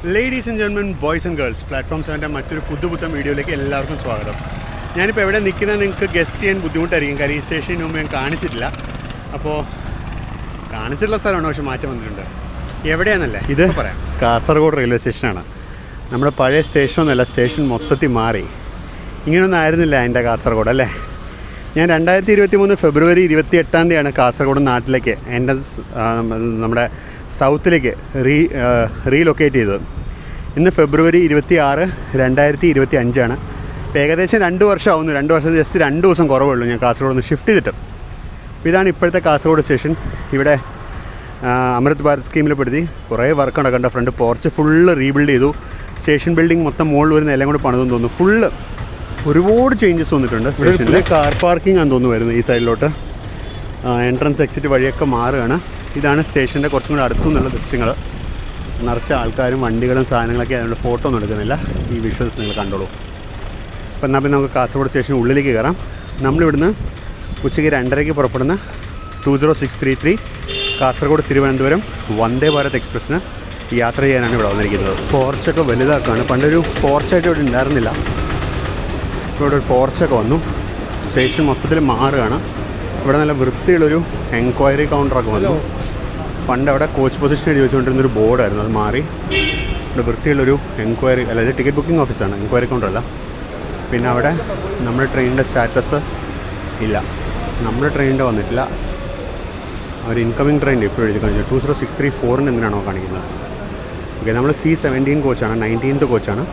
Ladies and gentlemen, boys and girls, platform 7ൻ്റെ മറ്റൊരു പുതുപുത്തൻ വീഡിയോയിലേക്ക് എല്ലാവർക്കും സ്വാഗതം. ഞാനിപ്പോൾ എവിടെ നിൽക്കുന്നത് നിങ്ങൾക്ക് ഗസ് ചെയ്യാൻ ബുദ്ധിമുട്ടായിരിക്കും. കാര്യം ഈ സ്റ്റേഷന് മുമ്പ് ഞാൻ കാണിച്ചിട്ടില്ല. അപ്പോൾ കാണിച്ചിട്ടുള്ള സ്ഥലമാണ്, പക്ഷെ മാറ്റം വന്നിട്ടുണ്ട്. എവിടെയാണെന്നല്ലേ ഇത് പറയാം. കാസർഗോഡ് റെയിൽവേ സ്റ്റേഷനാണ്. നമ്മുടെ പഴയ സ്റ്റേഷനൊന്നുമല്ല, സ്റ്റേഷൻ മൊത്തത്തിൽ മാറി. ഇങ്ങനെയൊന്നും ആയിരുന്നില്ല എൻ്റെ കാസർഗോഡ്, അല്ലേ? ഞാൻ 2023 ഫെബ്രുവരി 28 കാസർഗോഡ് നാട്ടിലേക്ക് എൻ്റെ നമ്മുടെ സൗത്തിലേക്ക് റീലൊക്കേറ്റ് ചെയ്തത്. ഇന്ന് ഫെബ്രുവരി 26, 2025. ഇപ്പോൾ ഏകദേശം 2 വർഷം ആവുന്നു. 2 വർഷം ജസ്റ്റ് 2 ദിവസം കുറവുള്ളൂ ഞാൻ കാസർഗോഡ് നിന്ന് ഷിഫ്റ്റ് ചെയ്തിട്ട്. അപ്പോൾ ഇതാണ് ഇപ്പോഴത്തെ കാസർഗോഡ് സ്റ്റേഷൻ. ഇവിടെ അമൃത് ഭാരത് സ്കീമിൽ പെടുത്തി കുറേ വർക്ക് നടക്കേണ്ട. ഫ്രണ്ട് പോർച്ച് ഫുള്ള് റീബിൽഡ് ചെയ്തു. സ്റ്റേഷൻ ബിൽഡിംഗ് മൊത്തം മുകളിൽ വരുന്ന എല്ലാം കൂടി പണിതെന്ന് തോന്നുന്നു. ഫുള്ള് ഒരുപാട് ചേഞ്ചസ് വന്നിട്ടുണ്ട്. സ്റ്റേഷനിൽ കാർ പാർക്കിംഗ് ആണെന്ന് തോന്നുന്നു വരുന്നത് ഈ സൈഡിലോട്ട്. എൻട്രൻസ് എക്സിറ്റ് വഴിയൊക്കെ മാറുകയാണ്. ഇതാണ് സ്റ്റേഷൻ്റെ കുറച്ചും കൂടി അടുത്തു നിന്നുള്ള ദൃശ്യങ്ങൾ. നിറച്ച ആൾക്കാരും വണ്ടികളും സാധനങ്ങളൊക്കെ അതുകൊണ്ട് ഫോട്ടോ ഒന്നും എടുക്കുന്നില്ല. ഈ വിഷ്വൽസ് നിങ്ങൾ കണ്ടോളൂ. അപ്പോൾ എന്നാൽ പിന്നെ നമുക്ക് കാസർഗോഡ് സ്റ്റേഷൻ ഉള്ളിലേക്ക് കയറാം. നമ്മളിവിടുന്ന് ഉച്ചയ്ക്ക് 2:30 പുറപ്പെടുന്ന 20633 കാസർഗോഡ് തിരുവനന്തപുരം വന്ദേ ഭാരത് എക്സ്പ്രസ്സിന് യാത്ര ചെയ്യാനാണ് ഇവിടെ വന്നിരിക്കുന്നത്. പോർച്ചൊക്കെ വലുതാക്കുകയാണ്. പണ്ടൊരു പോർച്ചായിട്ട് ഇവിടെ ഉണ്ടായിരുന്നില്ല. ഇവിടെ ഒരു പോർച്ചൊക്കെ വന്നു. സ്റ്റേഷൻ മൊത്തത്തിൽ മാറുകയാണ്. ഇവിടെ നല്ല വൃത്തിയുള്ളൊരു എൻക്വയറി കൗണ്ടറൊക്കെ വന്നു. പണ്ട് അവിടെ കോച്ച് പൊസിഷൻ എഴുതി വെച്ചുകൊണ്ടിരുന്നൊരു ബോർഡായിരുന്നു, അത് മാറി ഇവിടെ വൃത്തിയുള്ളൊരു എൻക്വയറി, അതായത് ടിക്കറ്റ് ബുക്കിംഗ് ഓഫീസാണ്, എൻക്വയറി കൗണ്ടറല്ല. പിന്നെ അവിടെ നമ്മുടെ ട്രെയിനിൻ്റെ സ്റ്റാറ്റസ് ഇല്ല, നമ്മുടെ ട്രെയിനിൻ്റെ വന്നിട്ടില്ല. അവർ ഇൻകമിങ് ട്രെയിനിൻ്റെ ഇപ്പോൾ എഴുതി കഴിഞ്ഞു. 20634 എന്തിനാണോ കാണിക്കുന്നത്? ഓക്കെ, നമ്മൾ C17 കോച്ചാണ്, 19th കോച്ചാണ്.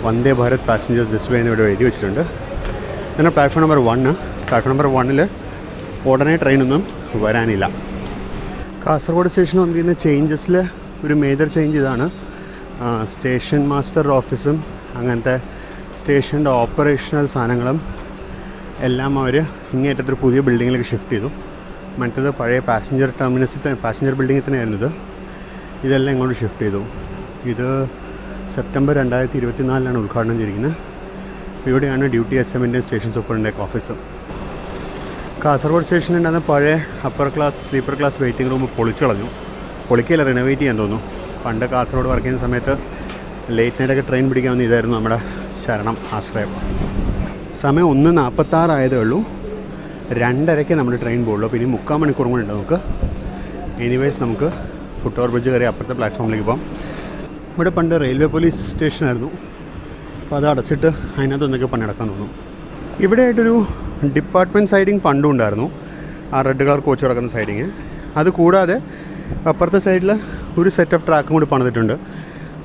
Vande Bharat passengers this way എന്ന് ഇവിടെ എഴുതി വെച്ചിട്ടുണ്ട്. പിന്നെ പ്ലാറ്റ്ഫോം നമ്പർ 1. പ്ലാറ്റ്ഫോം നമ്പർ 1 ഉടനെ ട്രെയിനൊന്നും വരാനില്ല. കാസർഗോഡ് സ്റ്റേഷൻ വന്നിരിക്കുന്ന ചേഞ്ചസിൽ ഒരു മേജർ ചേഞ്ച് ഇതാണ്. സ്റ്റേഷൻ മാസ്റ്റർ ഓഫീസും അങ്ങനത്തെ സ്റ്റേഷൻ്റെ ഓപ്പറേഷണൽ സാധനങ്ങളും എല്ലാം അവർ ഇങ്ങേറ്റത്തൊരു പുതിയ ബിൽഡിങ്ങിലേക്ക് ഷിഫ്റ്റ് ചെയ്തു. മറ്റേത് പഴയ പാസഞ്ചർ ടെർമിനസിൽ പാസഞ്ചർ ബിൽഡിങ്ങിൽ തന്നെയായിരുന്നു ഇത്. ഇതെല്ലാം ഇങ്ങോട്ട് ഷിഫ്റ്റ് ചെയ്തു. ഇത് സെപ്റ്റംബർ 2024 ഉദ്ഘാടനം ചെയ്തിരിക്കുന്നത്. ഇവിടെയാണ് ഡ്യൂട്ടി SM-ൻ്റെ സ്റ്റേഷൻ സൂപ്പറിൻ്റെ ഓഫീസ്. കാസർഗോഡ് സ്റ്റേഷനുണ്ടായിരുന്ന പഴയ upper class sleeper class waiting room പൊളിച്ചു കളഞ്ഞു. പൊളിക്കല്ല, റിനോവേറ്റ് ചെയ്യാൻ തോന്നുന്നു. പണ്ട് കാസർഗോഡ് വർക്ക് ചെയ്യുന്ന സമയത്ത് ലേറ്റ് നൈറ്റൊക്കെ ട്രെയിൻ പിടിക്കാമെന്ന് ഇതായിരുന്നു നമ്മുടെ ശരണം ആശ്രയം. സമയം 1:46 ആയതേ ഉള്ളൂ. 2:30 നമ്മുടെ ട്രെയിൻ പോകുള്ളൂ. പിന്നെ 3/4 മണിക്കൂർ കൂടെ ഉണ്ട് നമുക്ക്. എനിവേസ് നമുക്ക് ഫുട് ഓവർ ബ്രിഡ്ജ് കയറി അപ്പുറത്തെ പ്ലാറ്റ്ഫോമിലേക്ക് പോകാം. ഇവിടെ പണ്ട് റെയിൽവേ പോലീസ് സ്റ്റേഷനായിരുന്നു. അപ്പോൾ അത് അടച്ചിട്ട് അതിനകത്തൊന്നൊക്കെ പണിയെടുക്കാൻ തോന്നും. ഇവിടെ ആയിട്ടൊരു ഡിപ്പാർട്ട്മെൻറ്റ് സൈഡിങ് പണ്ടും ഉണ്ടായിരുന്നു, ആ റെഡ് കളർ കോച്ച് കിടക്കുന്ന സൈഡിങ്. അത് കൂടാതെ അപ്പുറത്തെ സൈഡിൽ ഒരു സെറ്റ് ഓഫ് ട്രാക്കും കൂടി പണിതിട്ടുണ്ട്.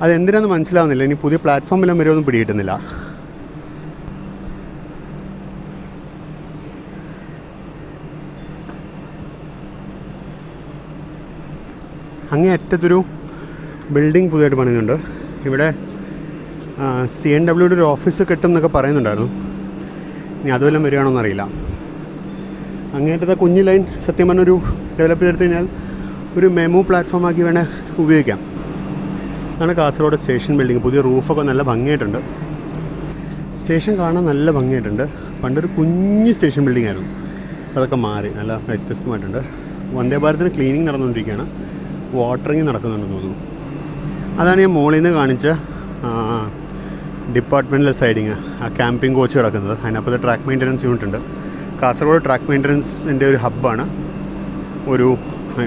അതെന്തിനാണെന്ന് മനസ്സിലാവുന്നില്ല. ഇനി പുതിയ പ്ലാറ്റ്ഫോമിലും വരെ ഒന്നും പിടികിട്ടുന്നില്ല. അങ്ങേ അറ്റത്തൊരു ബിൽഡിംഗ് പുതിയതായിട്ട് പണിയുന്നുണ്ട്. ഇവിടെ CNWയുടെ ഒരു ഓഫീസ് കിട്ടും എന്നൊക്കെ പറയുന്നുണ്ടായിരുന്നു. ഇനി അതുവെല്ലാം വരികയാണോ എന്നറിയില്ല. അങ്ങേറ്റത്തെ കുഞ്ഞു ലൈൻ സത്യം പറഞ്ഞൊരു ഡെവലപ്പ് ചെയ്തെടുത്ത് കഴിഞ്ഞാൽ ഒരു മെമു പ്ലാറ്റ്ഫോമാക്കി വേണേൽ ഉപയോഗിക്കാം. അതാണ് കാസർഗോഡ് സ്റ്റേഷൻ ബിൽഡിംഗ്. പുതിയ റൂഫൊക്കെ നല്ല ഭംഗിയായിട്ടുണ്ട്. സ്റ്റേഷൻ കാണാൻ നല്ല ഭംഗിയായിട്ടുണ്ട്. പണ്ടൊരു കുഞ്ഞ് സ്റ്റേഷൻ ബിൽഡിംഗ് ആയിരുന്നു, അതൊക്കെ മാറി നല്ല വ്യത്യസ്തമായിട്ടുണ്ട്. വന്ദേ ഭാരതിന് ക്ലീനിങ് നടന്നുകൊണ്ടിരിക്കുകയാണ്. വാട്ടറിങ് നടക്കുന്നുണ്ടെന്ന് തോന്നുന്നു. അതാണ് ഞാൻ മുകളിൽ നിന്ന് കാണിച്ച ഡിപ്പാർട്ട്മെൻറ്റൽ സൈഡിങ്, ആ ക്യാമ്പിംഗ് കോച്ച് കിടക്കുന്നത്. അതിനപ്പുറത്ത് ട്രാക്ക് മെയിൻ്റനൻസ് യൂണിറ്റ് ഉണ്ട്. കാസർഗോഡ് ട്രാക്ക് മെയിൻ്റനൻസിൻ്റെ ഒരു ഹബ്ബാണ്.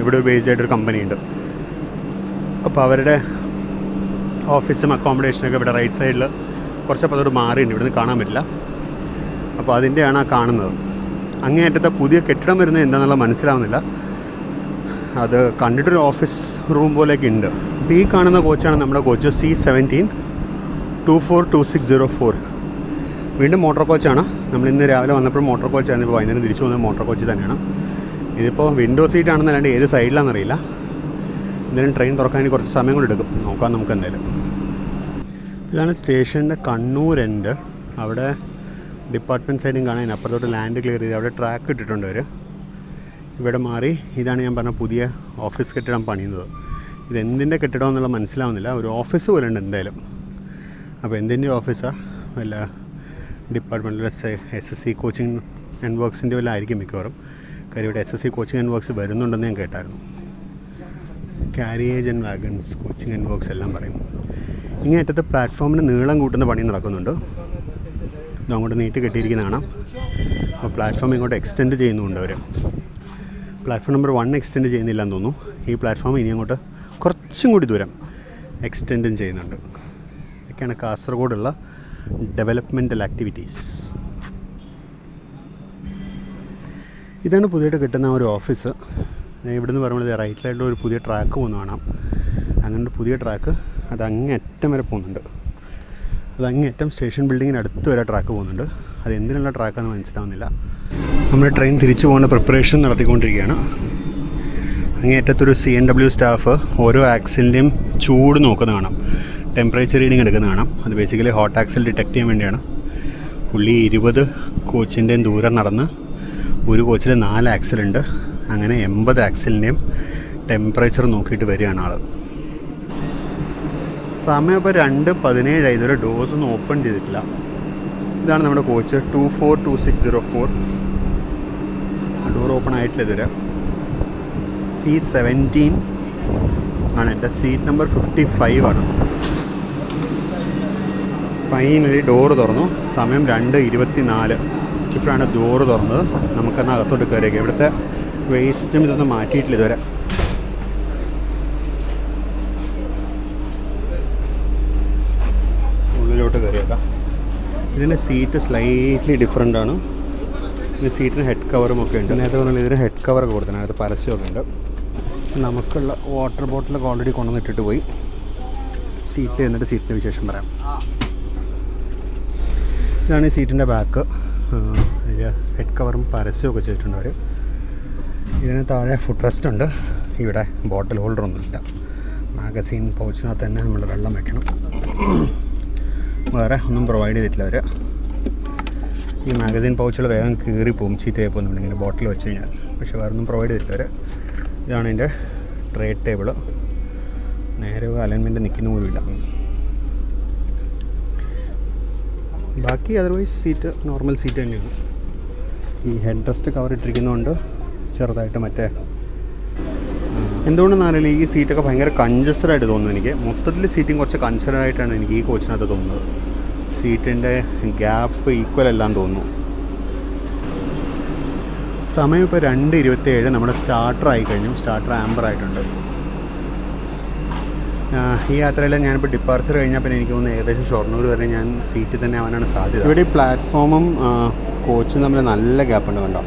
ഇവിടെ ബേസ്ഡ് ആയിട്ടൊരു കമ്പനി ഉണ്ട്. അപ്പോൾ അവരുടെ ഓഫീസും അക്കോമഡേഷനൊക്കെ ഇവിടെ റൈറ്റ് സൈഡിൽ കുറച്ചപ്പോൾ അതോട് മാറിയിട്ടുണ്ട്. ഇവിടുന്ന് കാണാൻ പറ്റില്ല. അപ്പോൾ അതിൻ്റെയാണ് ആ കാണുന്നത്. അങ്ങേയറ്റത്തെ പുതിയ കെട്ടിടം വരുന്നത് എന്താണെന്നുള്ള മനസ്സിലാവുന്നില്ല. അത് കണ്ടിട്ടൊരു ഓഫീസ് റൂം പോലെയൊക്കെ ഉണ്ട്. അപ്പോൾ ഈ കാണുന്ന കോച്ചാണ് നമ്മുടെ കോച്ച് C17 242604. വീണ്ടും മോട്ടോർ കോച്ചാണ്. നമ്മളിന്ന് രാവിലെ വന്നപ്പോൾ മോട്ടോർ കോച്ചായിരുന്നു. ഇപ്പോൾ വൈകുന്നേരം തിരിച്ചു പോകുന്നത് മോട്ടോർ കോച്ച് തന്നെയാണ്. ഇതിപ്പോൾ വിൻഡോ സീറ്റ് ആണെന്നല്ലാണ്ട് ഏത് സൈഡിലാണെന്നറിയില്ല. എന്തായാലും ട്രെയിൻ തുറക്കാൻ കുറച്ച് സമയം കൂടി എടുക്കും. നോക്കാം നമുക്ക് എന്തായാലും. ഇതാണ് സ്റ്റേഷൻ്റെ കണ്ണൂർ എൻഡ്. അവിടെ ഡിപ്പാർട്ട്മെൻറ്റ് സൈഡും കാണാൻ. അപ്പുറത്തോട്ട് ലാൻഡ് ക്ലിയർ ചെയ്ത് അവിടെ ട്രാക്ക് ഇട്ടിട്ടുണ്ട് അവർ. ഇവിടെ മാറി ഇതാണ് ഞാൻ പറഞ്ഞ പുതിയ ഓഫീസ് കെട്ടിടം പണിയുന്നത്. ഇതെന്തിൻ്റെ കെട്ടിടം എന്നുള്ള മനസ്സിലാവുന്നില്ല. ഒരു ഓഫീസ് പോലെ ഉണ്ട് എന്തായാലും. അപ്പോൾ എന്തിൻ്റെ ഓഫീസാണ്? വല്ല ഡിപ്പാർട്ട്മെൻറ്റിൽ SSC കോച്ചിങ് ആൻഡ് വർക്ക്സിൻ്റെ വല്ല ആയിരിക്കും മിക്കവാറും. കാര്യം ഇവിടെ SSC കോച്ചിങ് ആൻഡ് വർക്ക്സ് വരുന്നുണ്ടെന്ന് ഞാൻ കേട്ടായിരുന്നു. Carriage and wagons, coaching and works എല്ലാം പറയും. ഇങ്ങനെ അറ്റത്ത് പ്ലാറ്റ്ഫോമിന് നീളം കൂട്ടുന്ന പണി നടക്കുന്നുണ്ട്. അങ്ങോട്ട് നീട്ടി കെട്ടിയിരിക്കുന്ന കാണാം. അപ്പോൾ പ്ലാറ്റ്ഫോം ഇങ്ങോട്ട് എക്സ്റ്റെൻഡ് ചെയ്യുന്നുണ്ട് അവർ. പ്ലാറ്റ്ഫോം നമ്പർ 1 എക്സ്റ്റെൻഡ് ചെയ്യുന്നില്ലെന്ന് തോന്നുന്നു. ഈ പ്ലാറ്റ്ഫോം ഇനി അങ്ങോട്ട് കുറച്ചും കൂടി ദൂരം എക്സ്റ്റെൻഡും ചെയ്യുന്നുണ്ട്. ഇതൊക്കെയാണ് കാസർഗോഡുള്ള ഡെവലപ്മെൻറ്റൽ ആക്ടിവിറ്റീസ്. ഇതാണ് പുതിയതായിട്ട് കിട്ടുന്ന ഒരു ഓഫീസ്. ഇവിടുന്ന് പറയുന്നത് റൈറ്റിലായിട്ട് ഒരു പുതിയ ട്രാക്ക് പോകുന്ന കാണാം. അങ്ങനെ പുതിയ ട്രാക്ക് അത് അങ്ങേയറ്റം വരെ പോകുന്നുണ്ട്. അത് അങ്ങേയറ്റം സ്റ്റേഷൻ ബിൽഡിങ്ങിന് അടുത്ത് വരെ ട്രാക്ക് പോകുന്നുണ്ട്. അത് എന്തിനുള്ള ട്രാക്കാണെന്ന് മനസ്സിലാവുന്നില്ല. നമ്മുടെ ട്രെയിൻ തിരിച്ചു പോകുന്ന പ്രിപ്പറേഷൻ നടത്തിക്കൊണ്ടിരിക്കുകയാണ്. അങ്ങേയറ്റത്തൊരു CNW സ്റ്റാഫ് ഓരോ ആക്സിലിൻ്റെയും ചൂട് നോക്കുന്ന കാണാം, ടെമ്പറേച്ചർ റീഡിങ് എടുക്കുന്ന കാണാം. അത് ബേസിക്കലി ഹോട്ട് ആക്സിൽ ഡിറ്റക്ട് ചെയ്യാൻ വേണ്ടിയാണ്. പുള്ളി 20 കോച്ചിൻ്റെയും ദൂരം നടന്ന് ഒരു കോച്ചിൽ 4 ആക്സിലുണ്ട്. അങ്ങനെ 80 ആക്സിലിൻ്റെയും ടെമ്പറേച്ചർ നോക്കിയിട്ട് വരികയാണ് ആൾ. സമയം ഇപ്പോൾ 2:17 ഇതുവരെ ഡോസ് ഒന്നും ഓപ്പൺ ചെയ്തിട്ടില്ല. ഇതാണ് നമ്മുടെ കോച്ച് 242604. ഡോർ ഓപ്പൺ ആയിട്ടില്ല ഇതുവരെ. C17 ആണ് എൻ്റെ സീറ്റ് നമ്പർ 55 ആണ്. ഫൈനലി ഡോറ് തുറന്നു. സമയം 2:24. ഇപ്പോഴാണ് ഡോറ് തുറന്നത്. നമുക്കെന്നാൽ അകത്തോട്ട് കയറിയേക്കാം. ഇവിടുത്തെ വേസ്റ്റും ഇതൊന്നും മാറ്റിയിട്ടില്ല ഇതുവരെ. ഉള്ളിലോട്ട് കയറിയേക്കാം. ഇതിൻ്റെ സീറ്റ് സ്ലൈറ്റ്ലി ഡിഫറെൻ്റ് ആണ്. ഇത് സീറ്റിന് ഹെഡ് കവറും ഒക്കെ ഉണ്ട്. നേരത്തെ പറഞ്ഞാൽ ഇതിന് ഹെഡ് കവറൊക്കെ കൊടുത്തത്, അതിനകത്ത് പരസ്യമൊക്കെ ഉണ്ട്. നമുക്കുള്ള വാട്ടർ ബോട്ടിലൊക്കെ ഓൾറെഡി കൊണ്ടുവന്നിട്ടിട്ട് പോയി. സീറ്റിൽ എന്നിട്ട് സീറ്റിൻ്റെ വിശേഷം പറയാം. ഇതാണ് ഈ സീറ്റിൻ്റെ ബാക്ക്. ഹെഡ് കവറും പരസ്യമൊക്കെ ചെയ്തിട്ടുണ്ട് അവർ. ഇതിന് താഴെ ഫുഡ് റെസ്റ്റ് ഉണ്ട്. ഇവിടെ ബോട്ടിൽ ഹോൾഡറൊന്നുമില്ല. മാഗസീൻ പൗച്ചിനകത്ത് തന്നെ നമ്മൾ വെള്ളം വെക്കണം. വേറെ ഒന്നും പ്രൊവൈഡ് ചെയ്തിട്ടില്ല അവർ. ഈ മാഗസീൻ പൗച്ചുകൾ വേഗം കീറിപ്പോവും, ചീത്തയായി പോകുന്നുണ്ട് ഇങ്ങനെ ബോട്ടിൽ വെച്ച് കഴിഞ്ഞാൽ. പക്ഷേ വേറെ ഒന്നും പ്രൊവൈഡ് ചെയ്തിട്ടില്ല അവർ. ഇതാണ് എൻ്റെ ട്രേ ടേബിള്. നേരെ അലൈൻമെൻറ്റ് നിൽക്കുന്ന പോലുമില്ല. ബാക്കി അതർവൈസ് സീറ്റ് നോർമൽ സീറ്റ് തന്നെയാണ്. ഈ ഹെഡ് റെസ്റ്റ് കവർ ഇട്ടിരിക്കുന്നതുകൊണ്ട് ചെറുതായിട്ട് മറ്റേ എന്തുകൊണ്ടെന്ന് അറിയില്ല, ഈ സീറ്റൊക്കെ ഭയങ്കര കൺജസ്റ്റഡായിട്ട് തോന്നുന്നു എനിക്ക്. മൊത്തത്തിൽ സീറ്റിംഗ് കുറച്ച് കൺജസ്റ്റഡായിട്ടാണ് എനിക്ക് ഈ കോച്ചിനകത്ത് തോന്നുന്നത്. സീറ്റിൻ്റെ ഗ്യാപ്പ് ഈക്വൽ അല്ലാന്ന് തോന്നുന്നു. സമയം ഇപ്പോൾ 2:27. നമ്മുടെ സ്റ്റാർട്ടർ ആയിക്കഴിഞ്ഞു. സ്റ്റാർട്ടർ ആംബർ ആയിട്ടുണ്ട്. ഈ യാത്രയിൽ ഞാനിപ്പോൾ ഡിപ്പാർച്ചർ കഴിഞ്ഞാൽ പിന്നെ എനിക്ക് തോന്നുന്നു ഏകദേശം ഷൊർണൂർ വരെ ഞാൻ സീറ്റിൽ തന്നെ ആവാനാണ് സാധ്യത. ഇവിടെ ഈ പ്ലാറ്റ്ഫോമും കോച്ചും തമ്മിൽ നല്ല ഗ്യാപ്പുണ്ട്. കണ്ടോ,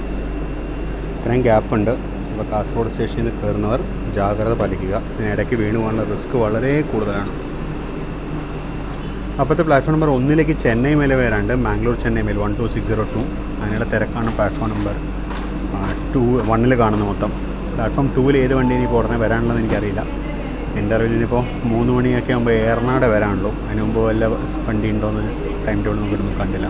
ഇത്രയും ഗ്യാപ്പുണ്ട്. അപ്പോൾ കാസർഗോഡ് സ്റ്റേഷനിൽ നിന്ന് കയറുന്നവർ ജാഗ്രത പാലിക്കുക. ഇതിനിടയ്ക്ക് വീണ് പോകാനുള്ള റിസ്ക് വളരെ കൂടുതലാണ്. അപ്പോഴത്തെ പ്ലാറ്റ്ഫോം നമ്പർ 1 ചെന്നൈ മേലെ വരാണ്ട്, മാംഗ്ലൂർ ചെന്നൈ മേൽ 12602. അതിനുള്ള തിരക്കാണ് പ്ലാറ്റ്ഫോം നമ്പർ 1 കാണുന്നത് മൊത്തം. പ്ലാറ്റ്ഫോം 2 ഏത് വണ്ടി ഇനിയിപ്പോൾ ഉടനെ വരാനുള്ളതെന്ന് എനിക്കറിയില്ല. എൻ്റെ അറിവിലിനിപ്പോൾ 3 മണിയൊക്കെ ആകുമ്പോൾ ഏറനാട് വരാനുള്ളൂ. അതിന് മുമ്പ് വല്ല വണ്ടി ഉണ്ടോയെന്ന് ടൈം ടേബിൾ നോക്കിയിട്ടൊന്നും കണ്ടില്ല.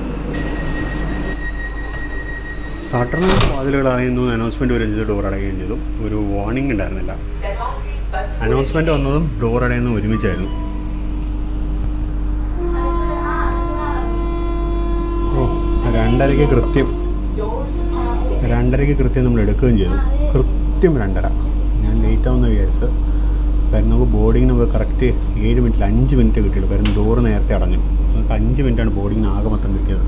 സാട്ടറിന് വാതിലുകൾ അടയുന്നു, അനൗൺസ്മെൻറ്റ് വരും ചെയ്തു, ഡോർ അടയുകയും ചെയ്തു. ഒരു വാർണിംഗ് ഉണ്ടായിരുന്നില്ല. അനൗൺസ്മെൻറ്റ് വന്നതും ഡോർ അടയുന്നതും ഒരുമിച്ചായിരുന്നു. ഓ 2:30 കൃത്യം നമ്മൾ എടുക്കുകയും ചെയ്തു. കൃത്യം 2:30. ഞാൻ ലേറ്റ് ആവുമെന്ന് വിചാരിച്ചത്. കാരണം നമുക്ക് ബോർഡിങ് നമുക്ക് കറക്റ്റ് 7 മിനിറ്റിൽ 5 മിനിറ്റ് കിട്ടിയുള്ളൂ. കാരണം ഡോറ് നേരത്തെ അടഞ്ഞു. നമുക്ക് 5 മിനിറ്റാണ് ബോർഡിങ്ങിന് ആകെ മൊത്തം കിട്ടിയത്.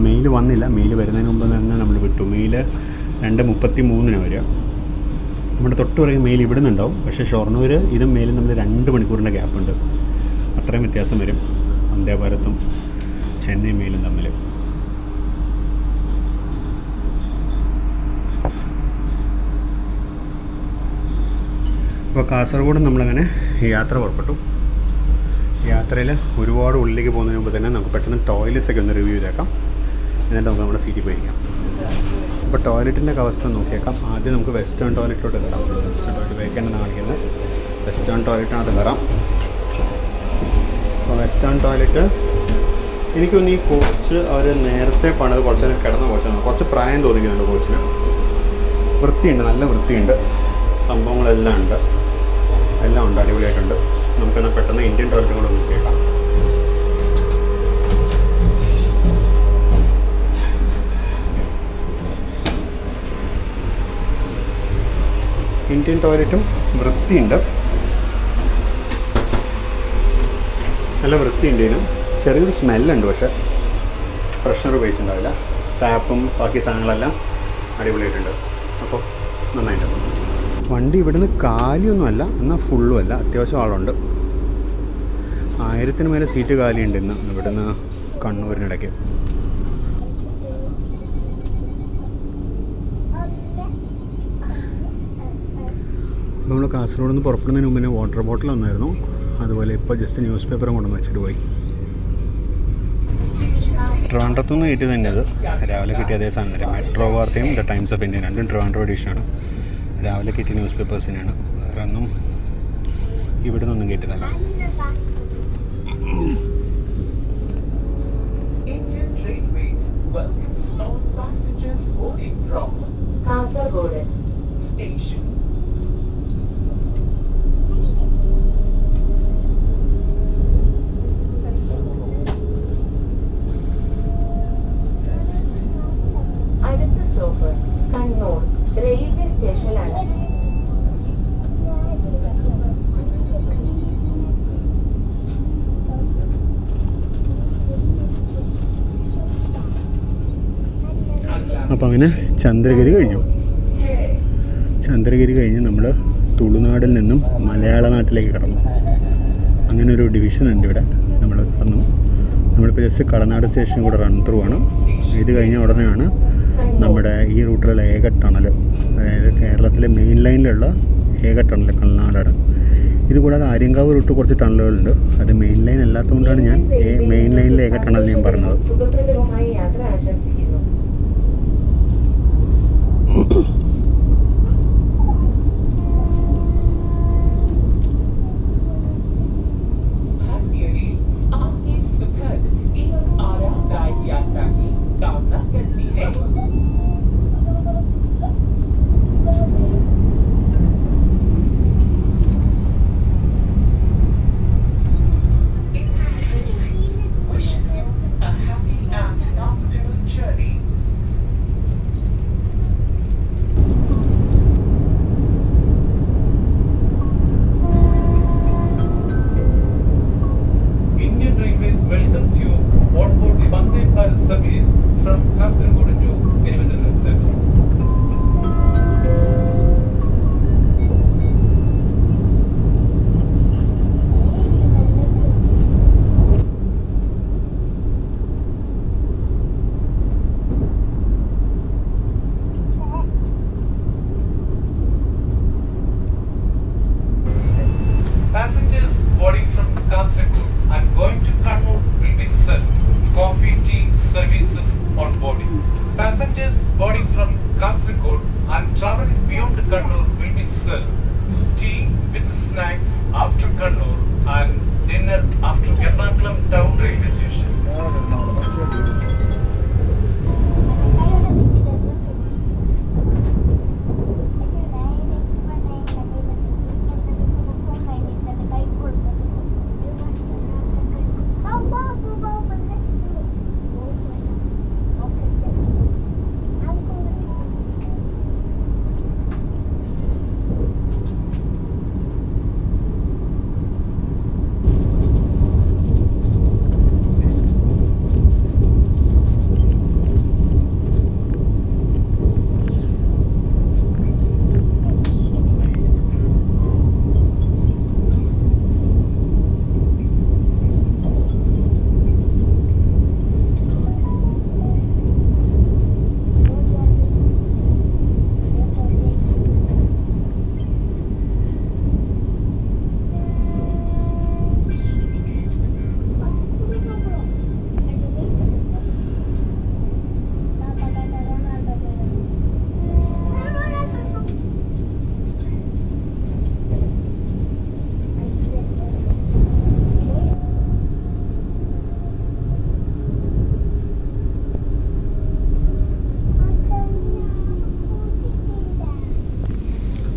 മെയിൽ വന്നില്ല. മെയിൽ വരുന്നതിന് മുമ്പ് തന്നെ നമ്മൾ വിട്ടു. മെയിൽ 2:33 വരിക. നമ്മുടെ തൊട്ട് പുറകെ മെയിൽ ഇവിടെ നിന്നുണ്ടാവും. പക്ഷേ ഷൊർണൂർ ഇതും മെയിലും നമ്മൾ 2 മണിക്കൂറിൻ്റെ ഗ്യാപ്പുണ്ട്. അത്രയും വ്യത്യാസം വരും വന്ദേ ഭാരതും ചെന്നൈ മെയിലും തമ്മിൽ. അപ്പോൾ കാസർഗോഡ് നമ്മളങ്ങനെ യാത്ര പുറപ്പെട്ടു. യാത്രയിൽ ഒരുപാട് ഉള്ളിലേക്ക് പോകുന്നതിന് മുമ്പ് തന്നെ നമുക്ക് പെട്ടെന്ന് ടോയ്ലറ്റ്സൊക്കെ ഒന്ന് റിവ്യൂ ചെയ്തേക്കാം. എന്നിട്ട് നമുക്ക് നമ്മുടെ സീറ്റിൽ പോയിരിക്കാം. അപ്പോൾ ടോയ്ലറ്റിൻ്റെ അവസ്ഥ നോക്കിയേക്കാം. ആദ്യം നമുക്ക് വെസ്റ്റേൺ ടോയ്ലറ്റിലോട്ട് കയറാം. വെസ്റ്റേൺ ടോയ്ലറ്റ് വേക്കേണ്ടെന്ന് കാണിക്കുന്നത്. വെസ്റ്റേൺ ടോയ്ലറ്റിനകത്ത് കയറാം. അപ്പോൾ വെസ്റ്റേൺ ടോയ്ലറ്റ് എനിക്കൊന്ന് ഈ കോച്ച് അവർ നേരത്തെ പണിത് കുറച്ച് നേരം കിടന്ന കോച്ചാണ്. കുറച്ച് പ്രായം തോന്നിക്കുന്നുണ്ട് കോച്ചിന്. വൃത്തിയുണ്ട്, നല്ല വൃത്തിയുണ്ട്. സംഭവങ്ങളെല്ലാം ഉണ്ട്, എല്ലാം ഉണ്ട്, അടിപൊളിയായിട്ടുണ്ട്. നമുക്കെന്നാൽ പെട്ടെന്ന് ഇന്ത്യൻ ടോയ്ലറ്റും കൂടെ നോക്കിയേക്കാം. ഇന്ത്യൻ ടോയ്ലറ്റും വൃത്തിയുണ്ട്, നല്ല വൃത്തിയുണ്ട്. ഇതിനും ചെറിയൊരു സ്മെല്ലുണ്ട്, പക്ഷേ ഫ്രഷ്നർ ഉപയോഗിച്ചിട്ടുണ്ടാവില്ല. ടാപ്പും ബാക്കി സാധനങ്ങളെല്ലാം അടിപൊളിയായിട്ടുണ്ട്. അപ്പോൾ നന്നായിട്ടുണ്ട്. വണ്ടി ഇവിടുന്ന് കാലിയൊന്നുമല്ല, എന്നാൽ ഫുള്ളും അല്ല, അത്യാവശ്യം ആളുണ്ട്. 1000 മേലെ സീറ്റ് കാലിയുണ്ട് ഇന്ന് ഇവിടുന്ന് കണ്ണൂരിനിടയ്ക്ക്. നമ്മൾ കാസർഗോഡ് നിന്ന് പുറപ്പെടുന്നതിന് മുമ്പേ വാട്ടർ ബോട്ടിൽ വന്നായിരുന്നു. അതുപോലെ ഇപ്പോൾ ജസ്റ്റ് ന്യൂസ് പേപ്പറും കൊണ്ടുവന്ന് വെച്ചിട്ട് പോയി. ട്രിവാൻഡ്രത്തുനിന്ന് കയറ്റി തന്നെ അത് രാവിലെ കിട്ടിയ അതേ സാധനം തരാം. മെട്രോ വാർത്തയും ദ ടൈംസ് ഓഫ് ഇന്ത്യ രണ്ടും ട്രിവാൻഡ്രം എഡിഷനാണ്. രാവിലെ കിട്ടിയ ന്യൂസ് പേപ്പേഴ്സ് തന്നെയാണ്, വേറെ ഒന്നും ഇവിടെ നിന്നൊന്നും കിട്ടിയതല്ല. കാസർഗോഡ് സ്റ്റേഷൻ. അടുത്ത സ്റ്റോപ്പ് കണ്ണൂർ റെയിൽവേ സ്റ്റേഷനാണ്. അപ്പോൾ അങ്ങനെ ചന്ദ്രഗിരി കഴിഞ്ഞ് നമ്മൾ തുളുനാടിൽ നിന്നും മലയാള നാട്ടിലേക്ക് കടന്നു. അങ്ങനെ ഒരു ഡിവിഷൻ ഉണ്ട് ഇവിടെ. നമ്മൾ കടന്നു. നമ്മളിപ്പോൾ ജസ്റ്റ് കടനാട് സ്റ്റേഷൻ കൂടെ റൺ ത്രൂ ആണ്. ഇത് കഴിഞ്ഞ ഉടനെയാണ് നമ്മുടെ ഈ റൂട്ടിലുള്ള ഏക ടണൽ, അതായത് കേരളത്തിലെ മെയിൻ ലൈനിലുള്ള ഏക ടണൽ കടനാടാണ്. ഇതുകൂടാതെ ആര്യങ്കാവ് റൂട്ട് കുറച്ച് ടണലുകളുണ്ട്. അത് മെയിൻ ലൈൻ അല്ലാത്തതുകൊണ്ടാണ് ഞാൻ മെയിൻ ലൈനിലെ ഏക ടണൽ ഞാൻ പറഞ്ഞത്. സുഖപ്രദമായ യാത്ര ആശംസിക്കുന്നു.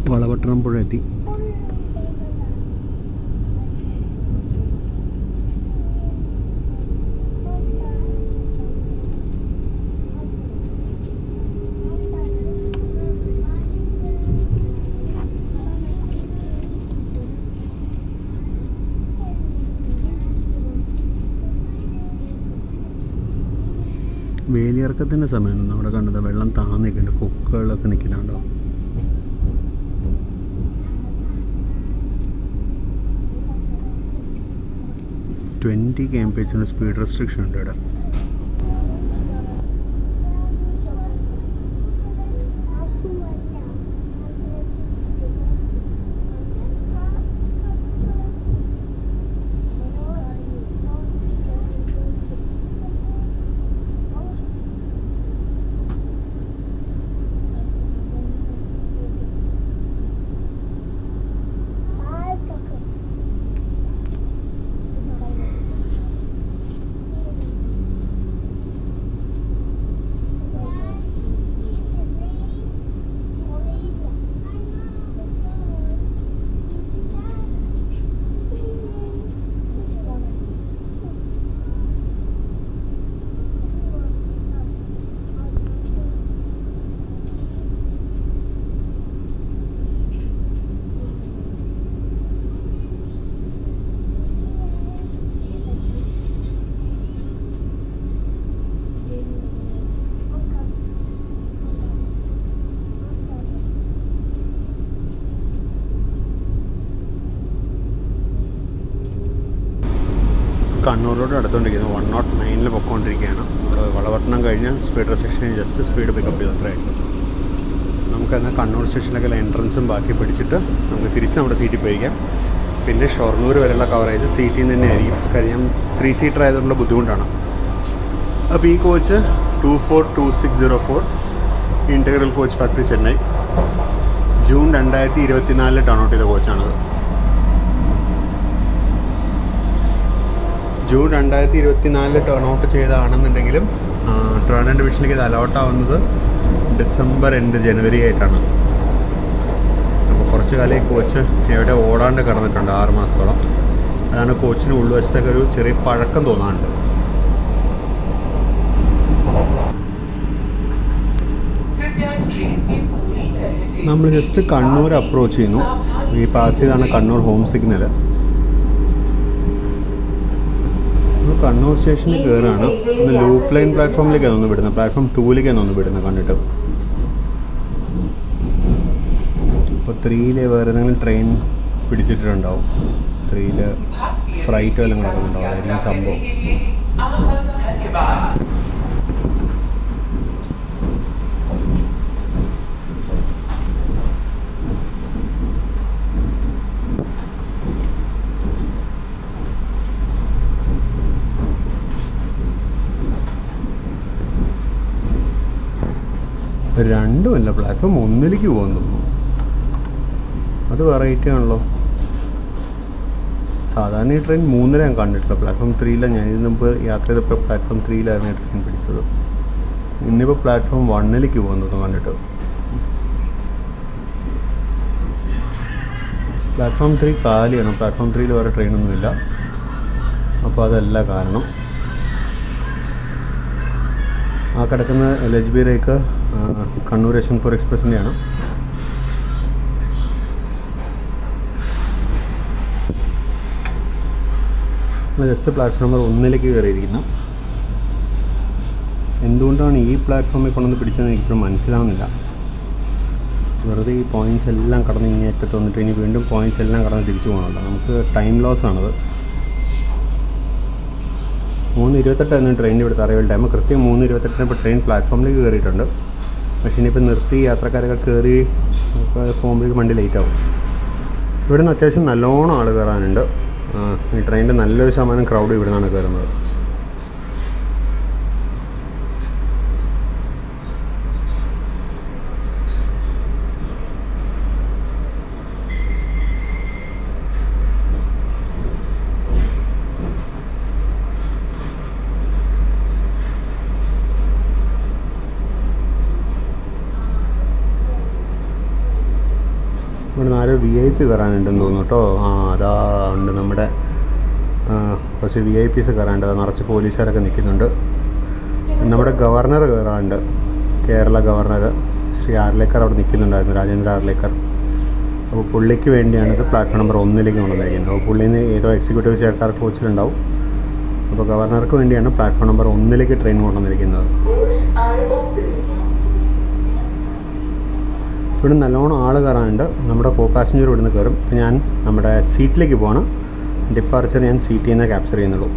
വളപട്ടണം പുഴ എത്തി. വേലിയിറക്കത്തിൻ്റെ സമയം അവിടെ കണ്ടത് വെള്ളം താന്ന് നിൽക്കുന്നുണ്ട്, കൊക്കുകളൊക്കെ നിൽക്കുന്നുണ്ടോ. kmph സ്പീഡ് റെസ്ട്രിക്ഷൻ ഉണ്ട് ഇവിടെ. കണ്ണൂരോട് അടുത്തുകൊണ്ടിരിക്കുന്നത് 109 പൊയ്ക്കൊണ്ടിരിക്കുകയാണ്. നമ്മൾ വളപട്ടണം കഴിഞ്ഞ് speed restriction just speed pickup ചെയ്ത് അത്രയായിട്ടുള്ളൂ. നമുക്കെന്നാൽ കണ്ണൂർ സ്റ്റേഷനിലേക്കുള്ള എൻട്രൻസും ബാക്കി പിടിച്ചിട്ട് നമുക്ക് തിരിച്ച് നമ്മുടെ സീറ്റിൽ പോയിരിക്കാം. പിന്നെ ഷൊർണൂർ വരെയുള്ള കവറേജ് സീറ്റിൽ നിന്ന് തന്നെ ആയിരിക്കും. കാര്യം 3 സീറ്റർ ആയതുകൊണ്ടുള്ള ബുദ്ധിമുട്ടാണ്. അപ്പോൾ ഈ coach 242604 integral coach factory Chennai June 2024 turn out ചെയ്ത കോച്ചാണത്. ജൂൺ 2024 ടേൺ ഔട്ട് ചെയ്തതാണെന്നുണ്ടെങ്കിലും ട്രിവാൻഡ്രം ഡിവിഷനിലേക്ക് ഇത് അലോട്ട് ആവുന്നത് ഡിസംബർ എൻഡ് ജനുവരി ആയിട്ടാണ്. അപ്പോൾ കുറച്ച് കാലം ഈ കോച്ച് എവിടെ ഓടാണ്ട് കിടന്നിട്ടുണ്ട് 6 മാസത്തോളം. അതാണ് കോച്ചിന് ഉൾവശത്തൊക്കെ ഒരു ചെറിയ പഴക്കം തോന്നാറുണ്ട്. നമ്മൾ ജസ്റ്റ് കണ്ണൂർ അപ്രോച്ച് ചെയ്യുന്നു. ഈ പാസ് ചെയ്താണ് കണ്ണൂർ ഹോം സിഗ്നൽ. കണ്ണൂർ സ്റ്റേഷനിൽ കയറുകയാണ്. ഒന്ന് ലൂപ്പ് ലൈൻ പ്ലാറ്റ്ഫോമിലേക്കാണ് ഒന്ന് വിടുന്നത്, പ്ലാറ്റ്ഫോം 2ലേക്കാണ് ഒന്ന് വിടുന്നത് കണ്ടിട്ട്. ഇപ്പോൾ 3 വേറെ ഏതെങ്കിലും ട്രെയിൻ പിടിച്ചിട്ടുണ്ടാവും. 3 ഫ്രൈറ്റ് വല്ലതും കിടക്കുന്നുണ്ടാവും, അതായിരിക്കും സംഭവം. രണ്ടുമല്ല, പ്ലാറ്റ്ഫോം 1ലേക്ക് പോകുന്നു. അത് വെറൈറ്റി ആണല്ലോ. സാധാരണ ഈ ട്രെയിൻ 3 ഞാൻ കണ്ടിട്ടില്ല. പ്ലാറ്റ്ഫോം 3 ഞാൻ ഇതിന് മുമ്പ് യാത്ര ചെയ്തപ്പോൾ പ്ലാറ്റ്ഫോം 3 ട്രെയിൻ പിടിച്ചത്. ഇന്നിപ്പോൾ പ്ലാറ്റ്ഫോം 1ലേക്ക് പോകുന്നത് കണ്ടിട്ട്. പ്ലാറ്റ്ഫോം 3 കാലിയാണ്. പ്ലാറ്റ്ഫോം 3 വേറെ ട്രെയിനൊന്നുമില്ല. അപ്പോൾ അതല്ല കാരണം. ആ കിടക്കുന്ന LHBയിലേക്ക് കണ്ണൂർ യശ്വന്ത്പൂർ എക്സ്പ്രസിൻ്റെയാണ്. ജസ്റ്റ് പ്ലാറ്റ്ഫോം നമ്പർ 1ലേക്ക് കയറിയിരിക്കുന്നത്. എന്തുകൊണ്ടാണ് ഈ പ്ലാറ്റ്ഫോമിൽ കൊണ്ടുവന്ന് പിടിച്ചതെന്ന് എനിക്കിപ്പോഴും മനസ്സിലാവുന്നില്ല. വെറുതെ ഈ പോയിൻറ്റ്സ് എല്ലാം കടന്ന് ഇങ്ങേറ്റത്ത് വന്നിട്ട് ഇനി വീണ്ടും പോയിൻറ്റ്സ് എല്ലാം കടന്ന് തിരിച്ചു പോകണമല്ലോ. നമുക്ക് ടൈം ലോസ് ആണത്. 3:28 ട്രെയിനിൻ്റെ ഇവിടുത്തെ അറൈവൽ ടൈം. കൃത്യം 3:28 ഇപ്പോൾ ട്രെയിൻ പ്ലാറ്റ്ഫോമിലേക്ക് കയറിയിട്ടുണ്ട്. പക്ഷേ ഇനിയിപ്പോൾ നിർത്തി യാത്രക്കാരൊക്കെ കയറി പോകുമ്പോഴേക്ക് വണ്ടി ലേറ്റ് ആവും. ഇവിടെ നിന്ന് അത്യാവശ്യം നല്ലോണം ആൾ കയറാനുണ്ട്. ഈ ട്രെയിനിൻ്റെ നല്ലൊരു ശതമാനം ക്രൗഡ് ഇവിടെ നിന്നാണ് കയറുന്നത്. ഇവിടെ നിന്ന് ആരോ VIP കയറാനുണ്ടെന്ന് തോന്നുന്നു കേട്ടോ. അതാ ഉണ്ട്, നമ്മുടെ കുറച്ച് VIPs കയറാനുണ്ട്. നിറച്ച് പോലീസുകാരൊക്കെ നിൽക്കുന്നുണ്ട്. നമ്മുടെ ഗവർണർ കയറാനുണ്ട്. കേരള ഗവർണർ ശ്രീ ആർലേക്കർ അവിടെ നിൽക്കുന്നുണ്ടായിരുന്നു, രാജേന്ദ്ര ആർലേക്കർ. അപ്പോൾ പുള്ളിക്ക് വേണ്ടിയാണ് ഇത് പ്ലാറ്റ്ഫോം നമ്പർ 1ലേക്ക് കൊണ്ടുവന്നിരിക്കുന്നത്. അപ്പോൾ പുള്ളിന്ന് ഏതോ എക്സിക്യൂട്ടീവ് ചെയർക്കാർ കോച്ചിലുണ്ടാവും. അപ്പോൾ ഗവർണർക്ക് വേണ്ടിയാണ് പ്ലാറ്റ്ഫോം നമ്പർ 1ലേക്ക് ട്രെയിൻ കൊണ്ടുവന്നിരിക്കുന്നത്. are opening. ഇവിടെ നല്ലോണം ആൾ കയറാനുണ്ട്. നമ്മുടെ കോ പാസഞ്ചർ ഇവിടുന്ന് കയറും. ഇപ്പം ഞാൻ നമ്മുടെ സീറ്റിലേക്ക് പോകണം. ഡിപ്പാർച്ചർ ഞാൻ സീറ്റിൽ നിന്ന് ക്യാപ്ചർ ചെയ്യുന്നുള്ളൂ.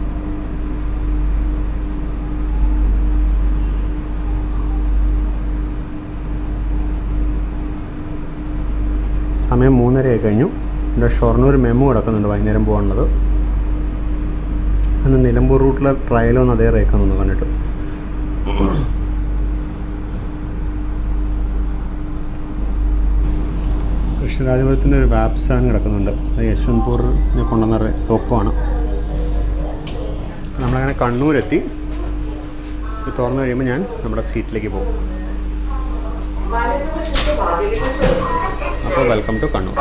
സമയം 3:30 ആയി കഴിഞ്ഞു. ഇവിടെ ഷൊർണൂർ മെമ്മു കിടക്കുന്നുണ്ട് വൈകുന്നേരം പോകാനുള്ളത്. അന്ന് നിലമ്പൂർ റൂട്ടിലെ ട്രയലൊന്ന് അതേ റേക്കാന്ന് കണ്ടിട്ട്. കൃഷ്ണരാജപുരത്തിൻ്റെ ഒരു വാപ്സാൻ കിടക്കുന്നുണ്ട്. അത് യശ്വന്ത്പൂരിനെ കൊണ്ടുവന്ന ലോക്കമാണ്. നമ്മളങ്ങനെ കണ്ണൂരെത്തി. ഇത് തുറന്നു കഴിയുമ്പോൾ ഞാൻ നമ്മുടെ സീറ്റിലേക്ക് പോകും. വലതുവശത്തെ വാതിലുകൾ തുറന്നു. അപ്പോൾ വെൽക്കം ടു കണ്ണൂർ.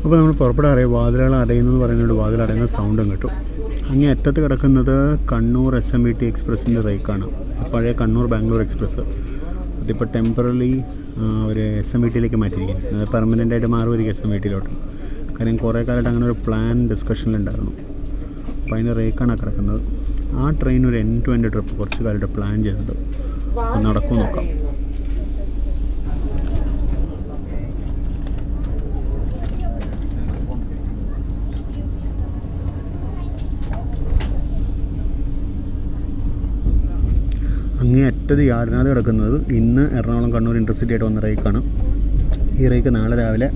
അപ്പോൾ നമ്മൾ പുറപ്പെടാറിയ വാതിലുകൾ അടയുന്നെന്ന് പറയുന്നത് വാതിൽ അടയുന്ന സൗണ്ടും കിട്ടും. അങ്ങേ അറ്റത്ത് കിടക്കുന്നത് കണ്ണൂർ SMBT എക്സ്പ്രസിൻ്റെ റേക്കാണ്. പഴയ കണ്ണൂർ ബാംഗ്ലൂർ എക്സ്പ്രസ്. അതിപ്പോൾ ടെമ്പററി ഒരു SMBTയിലേക്ക് മാറ്റിയിരിക്കുന്നത്. അത് പെർമനൻ്റായിട്ട് മാറുമായിരിക്കും SMBTയിലോട്ട്. കാര്യം കുറേ കാലമായിട്ട് അങ്ങനെ ഒരു പ്ലാൻ ഡിസ്കഷനിലുണ്ടായിരുന്നു. അപ്പോൾ അതിൻ്റെ റേക്കാണ് കിടക്കുന്നത്. ആ ട്രെയിൻ ഒരു എൻഡ് ടു എൻഡ് ട്രിപ്പ് കുറച്ച് കാലമായിട്ട് പ്ലാൻ ചെയ്തിട്ടുണ്ട്. അത് നടക്കും നോക്കാം. അങ്ങേ അറ്റത് യാർഡിനകത്ത് കിടക്കുന്നത് ഇന്ന് എറണാകുളം കണ്ണൂർ ഇൻ്റർസിറ്റി ആയിട്ട് വന്ന റേക്കാണ്. ഈ റേക്ക് നാളെ രാവിലെ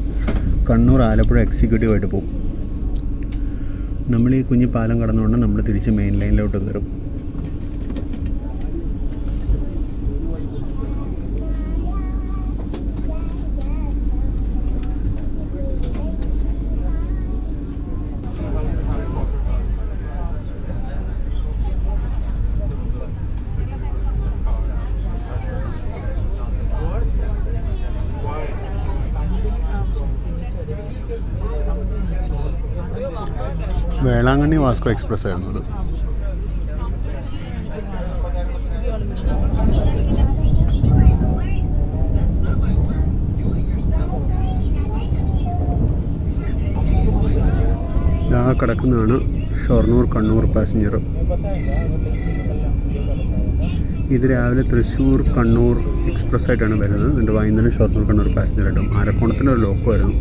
കണ്ണൂർ ആലപ്പുഴ എക്സിക്യൂട്ടീവായിട്ട് പോകും. നമ്മൾ ഈ കുഞ്ഞി പാലം കടന്നുകൊണ്ട് നമ്മൾ തിരിച്ച് മെയിൻ ലൈനിലോട്ട് കയറും. വേളാങ്കണ്ണി വാസ്കോ എക്സ്പ്രസ് ആയിരുന്നത്. ഇതാ കിടക്കുന്നതാണ് ഷൊർണൂർ കണ്ണൂർ പാസഞ്ചർ. ഇത് രാവിലെ തൃശ്ശൂർ കണ്ണൂർ എക്സ്പ്രസ് ആയിട്ടാണ് വരുന്നത്. എന്നിട്ട് വൈകുന്നേരം ഷൊർണൂർ കണ്ണൂർ പാസഞ്ചർ ആയിട്ടും. ആരക്കോണത്തിൻ്റെ ഒരു ലോക്കോ ആയിരുന്നു.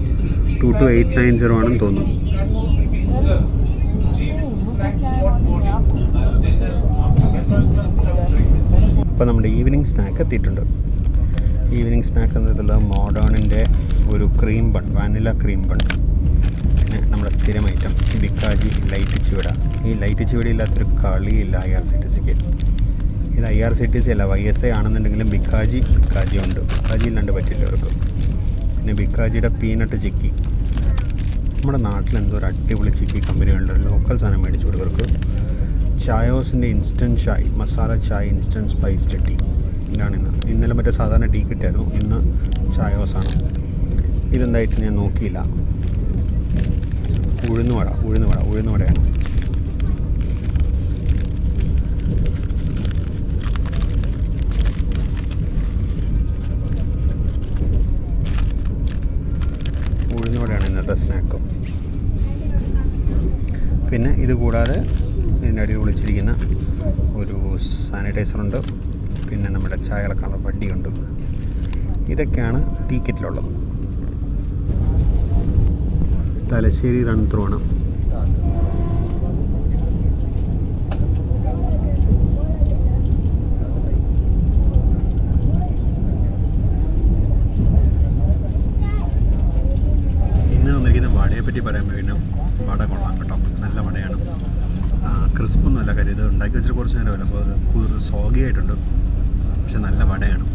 22890 ആണെന്ന് തോന്നുന്നു. അപ്പോൾ നമ്മുടെ ഈവനിങ് സ്നാക്ക് എത്തിയിട്ടുണ്ട്. ഈവനിങ് സ്നാക്ക് എന്നതിൽ മോഡേണിൻ്റെ ഒരു cream bun, vanilla cream bun. പിന്നെ നമ്മുടെ സ്ഥിരം ഐറ്റം ബിക്കാജി ലൈറ്റ് ചിവട. ഈ ലൈറ്റ് ചിവട ഇല്ലാത്തൊരു കളിയില്ല IRCTCക്ക്. ഇത് IRCTC അല്ല, YSI ആണെന്നുണ്ടെങ്കിലും ബിക്കാജി ഉണ്ട്. ബിക്കാജി ഇല്ലാണ്ട് പറ്റില്ല അവർക്ക്. പിന്നെ ബിക്കാജിയുടെ പീനട്ട് ചിക്കി. നമ്മുടെ നാട്ടിൽ എന്തോ ഒരു അടിപൊളി ചിക്കി കമ്പനികളുണ്ട്. ലോക്കൽ സാധനം മേടിച്ചു കൊടുക്കർക്ക്. ചായോസിൻ്റെ instant chai, masala chai instant spiced tea. ഇതാണ് ഇന്നലെ മറ്റേ സാധാരണ ടീ കിട്ടായിരുന്നു. ഇന്ന് ചായോസാണ്. ഇതെന്തായിട്ട് ഞാൻ നോക്കിയില്ല. ഉഴുന്നുവടയാണ്. ഉഴുന്നുവടയാണ് ഇന്നത്തെ സ്നാക്ക്. പിന്നെ ഇത് കൂടാതെ ഇതിൻ്റെ അടിയിൽ വിളിച്ചിരിക്കുന്ന ഒരു സാനിറ്റൈസറുണ്ട്. പിന്നെ നമ്മുടെ ചായ ഇളക്കാനുള്ള വടിയുണ്ട്. ഇതൊക്കെയാണ് ടിക്കറ്റിലുള്ളത്. തലശ്ശേരി റൺ ത്രൂ ആണ്. ഇന്ന് വന്നിരിക്കുന്ന വടയെ പറ്റി പറയുമ്പോൾ പിന്നെ വട കൊള്ളാം കേട്ടോ. നല്ല വടയാണ്. ക്രിസ്പൊന്നുമല്ല. കാര്യം ഇത് ഉണ്ടാക്കി വെച്ചിട്ട് കുറച്ച് നേരമല്ല. അപ്പോൾ അത് സോഗിയായിട്ടുണ്ട്. പക്ഷെ നല്ല വടയാണ്.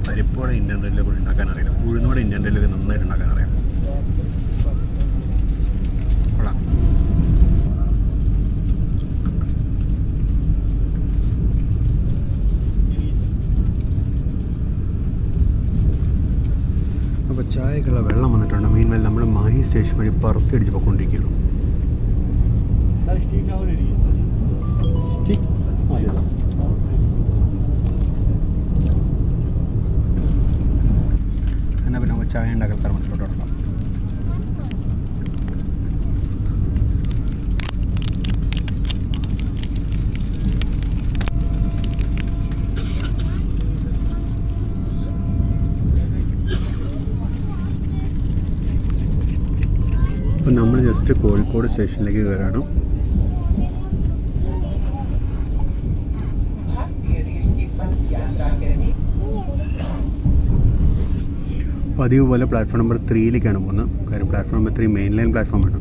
പരിപ്പോടെ ഇന്ത്യൻ റെയിലൊക്കെ കൂടി ഉണ്ടാക്കാൻ അറിയില്ല. ഉഴുന്നോടെ ഇന്ത്യൻ റെയിലൊക്കെ നന്നായിട്ട് ഉണ്ടാക്കാൻ അറിയാം. കൊള്ളാം. അപ്പോൾ ചായക്കുള്ള വെള്ളം വന്നിട്ടുണ്ട്. മീൻമേൽ നമ്മൾ മാഹി സ്റ്റേഷൻ വഴി പറത്തി അടിച്ച് പോയിക്കൊണ്ടിരിക്കുകയാണ്. എന്നാൽ പിന്നെ നമുക്ക് ചായ ഉണ്ടാക്കൽ കർമ്മത്തിലോട്ട് തുടങ്ങാം. അപ്പം നമ്മൾ ജസ്റ്റ് കോഴിക്കോട് സ്റ്റേഷനിലേക്ക് കയറാണ്. പതിവ് പോലെ പ്ലാറ്റ്ഫോം നമ്പർ 3ലേക്കാണ് പോകുന്നത്. കാര്യം പ്ലാറ്റ്ഫോം നമ്പർ 3 മെയിൻ ലൈൻ പ്ലാറ്റ്ഫോമാണ്.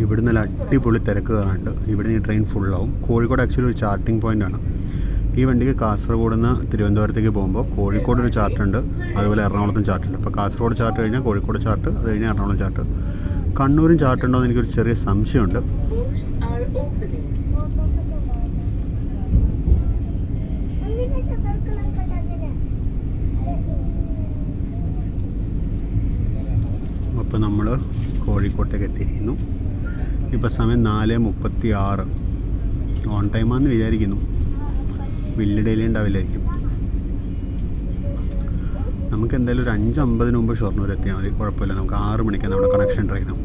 ഇവിടെ നല്ല അടിപൊളി തിരക്ക് കയറാനുണ്ട്. ഇവിടെ ഈ ട്രെയിൻ ഫുള്ളാവും. കോഴിക്കോട് ആക്ച്വലി ഒരു ചാർട്ടിങ് പോയിൻ്റാണ്. ഈ വണ്ടിക്ക് കാസർഗോഡ് നിന്ന് തിരുവനന്തപുരത്തേക്ക് പോകുമ്പോൾ കോഴിക്കോട് ഒരു ചാർട്ടുണ്ട്, അതുപോലെ എറണാകുളത്തും ചാർട്ടുണ്ട്. അപ്പോൾ കാസർഗോഡ് ചാർട്ട് കഴിഞ്ഞാൽ കോഴിക്കോട് ചാർട്ട്, അത് കഴിഞ്ഞാൽ എറണാകുളം ചാർട്ട്. കണ്ണൂരും ചാർട്ടുണ്ടോ എന്ന് എനിക്കൊരു ചെറിയ സംശയമുണ്ട്. അപ്പോൾ നമ്മൾ കോഴിക്കോട്ടേക്ക് എത്തിയിരിക്കുന്നു. ഇപ്പോൾ സമയം 4:36. ഓൺ ടൈമാണെന്ന് വിചാരിക്കുന്നു. വലിയ ഡെയിലി ഉണ്ടാവില്ലായിരിക്കും. നമുക്ക് എന്തായാലും ഒരു 5:50 മുമ്പ് ഷൊർണൂർ എത്തിയാൽ മതി, കുഴപ്പമില്ല. നമുക്ക് 6 മണിക്കാണ് നമ്മുടെ കണക്ഷൻ ട്രെയിനും.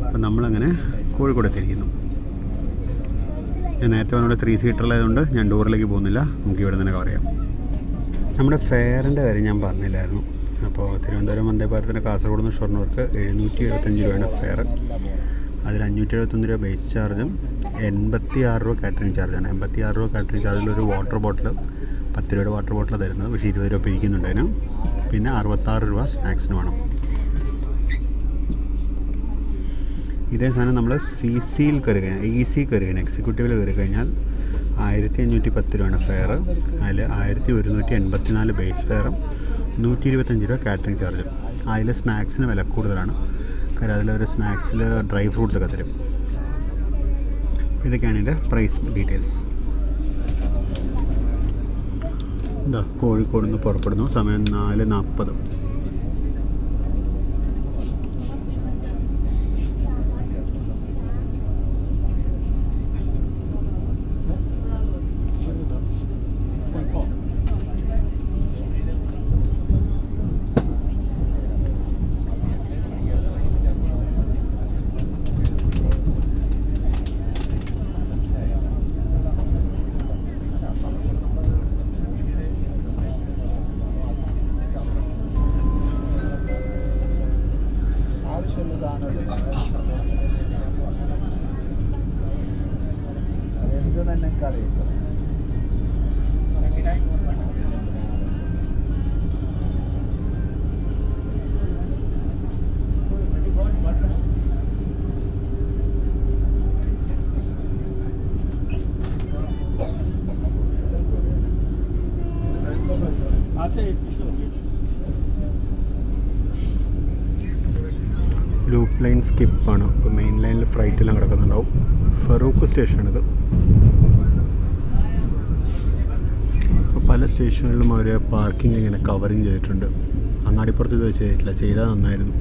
അപ്പം നമ്മളങ്ങനെ കോഴിക്കോട് എത്തിയിരിക്കുന്നു. ഞാൻ നേരത്തെ പറഞ്ഞ 3 സീറ്ററിലായതുകൊണ്ട് ഞാൻ ഡോറിലേക്ക് പോകുന്നില്ല, നമുക്ക് ഇവിടെ തന്നെ കവർ ചെയ്യാം. നമ്മുടെ ഫെയറിൻ്റെ കാര്യം ഞാൻ പറഞ്ഞില്ലായിരുന്നു. അപ്പോൾ തിരുവനന്തപുരം വന്ദേ ഭാരതിൻ്റെ കാസർഗോഡ് നിന്ന് ഷൊർണൂർക്ക് 775 രൂപയാണ് ഫെയർ. അതിൽ 571 രൂപ ബേസ് ചാർജും 86 രൂപ കാറ്ററിംഗ് ചാർജാണ്. 86 രൂപ കാറ്ററിംഗ് ചാർജിലൊരു വാട്ടർ ബോട്ടിൽ 10 രൂപയുടെ വാട്ടർ ബോട്ടിൽ തരുന്നത്, പക്ഷേ 20 രൂപ പിരിക്കുന്നുണ്ട് അതിന്. പിന്നെ 66 രൂപ സ്നാക്സിന് വേണം. ഇതേ സാധനം നമ്മൾ CCയിൽ കയറി കഴിഞ്ഞാൽ, EC കയറി കഴിഞ്ഞാൽ, എക്സിക്യൂട്ടീവിൽ കയറി കഴിഞ്ഞാൽ 1510 രൂപയാണ് ഫെയർ. അതിൽ 1184 ബേസ് ഫെയറും 125 രൂപ കാറ്ററിംഗ് ചാർജും. അതിൽ സ്നാക്സിന് വില കൂടുതലാണ്, കാര്യം അതിലൊരു സ്നാക്സിൽ ഡ്രൈ ഫ്രൂട്ട്സ് ഒക്കെ തരും. ഇതൊക്കെയാണ് ഇതിൻ്റെ പ്രൈസ് ഡീറ്റെയിൽസ്. എന്താ കോഴിക്കോട് നിന്ന് പുറപ്പെടുന്നു. സമയം 4:40. ലൂപ്പ് ലൈൻ സ്കിപ്പാണ്. ഇപ്പോൾ മെയിൻ ലൈനിൽ ഫ്ലൈറ്റെല്ലാം കിടക്കുന്നുണ്ടാവും. ഫറൂഖ് സ്റ്റേഷനാണിത്. ഇപ്പോൾ പല സ്റ്റേഷനുകളിലും അവർ പാർക്കിംഗ് ഇങ്ങനെ കവറിങ് ചെയ്തിട്ടുണ്ട്. അങ്ങാടിപ്പുറത്ത് ഇത് ചെയ്തിട്ടില്ല, ചെയ്താൽ നന്നായിരുന്നു.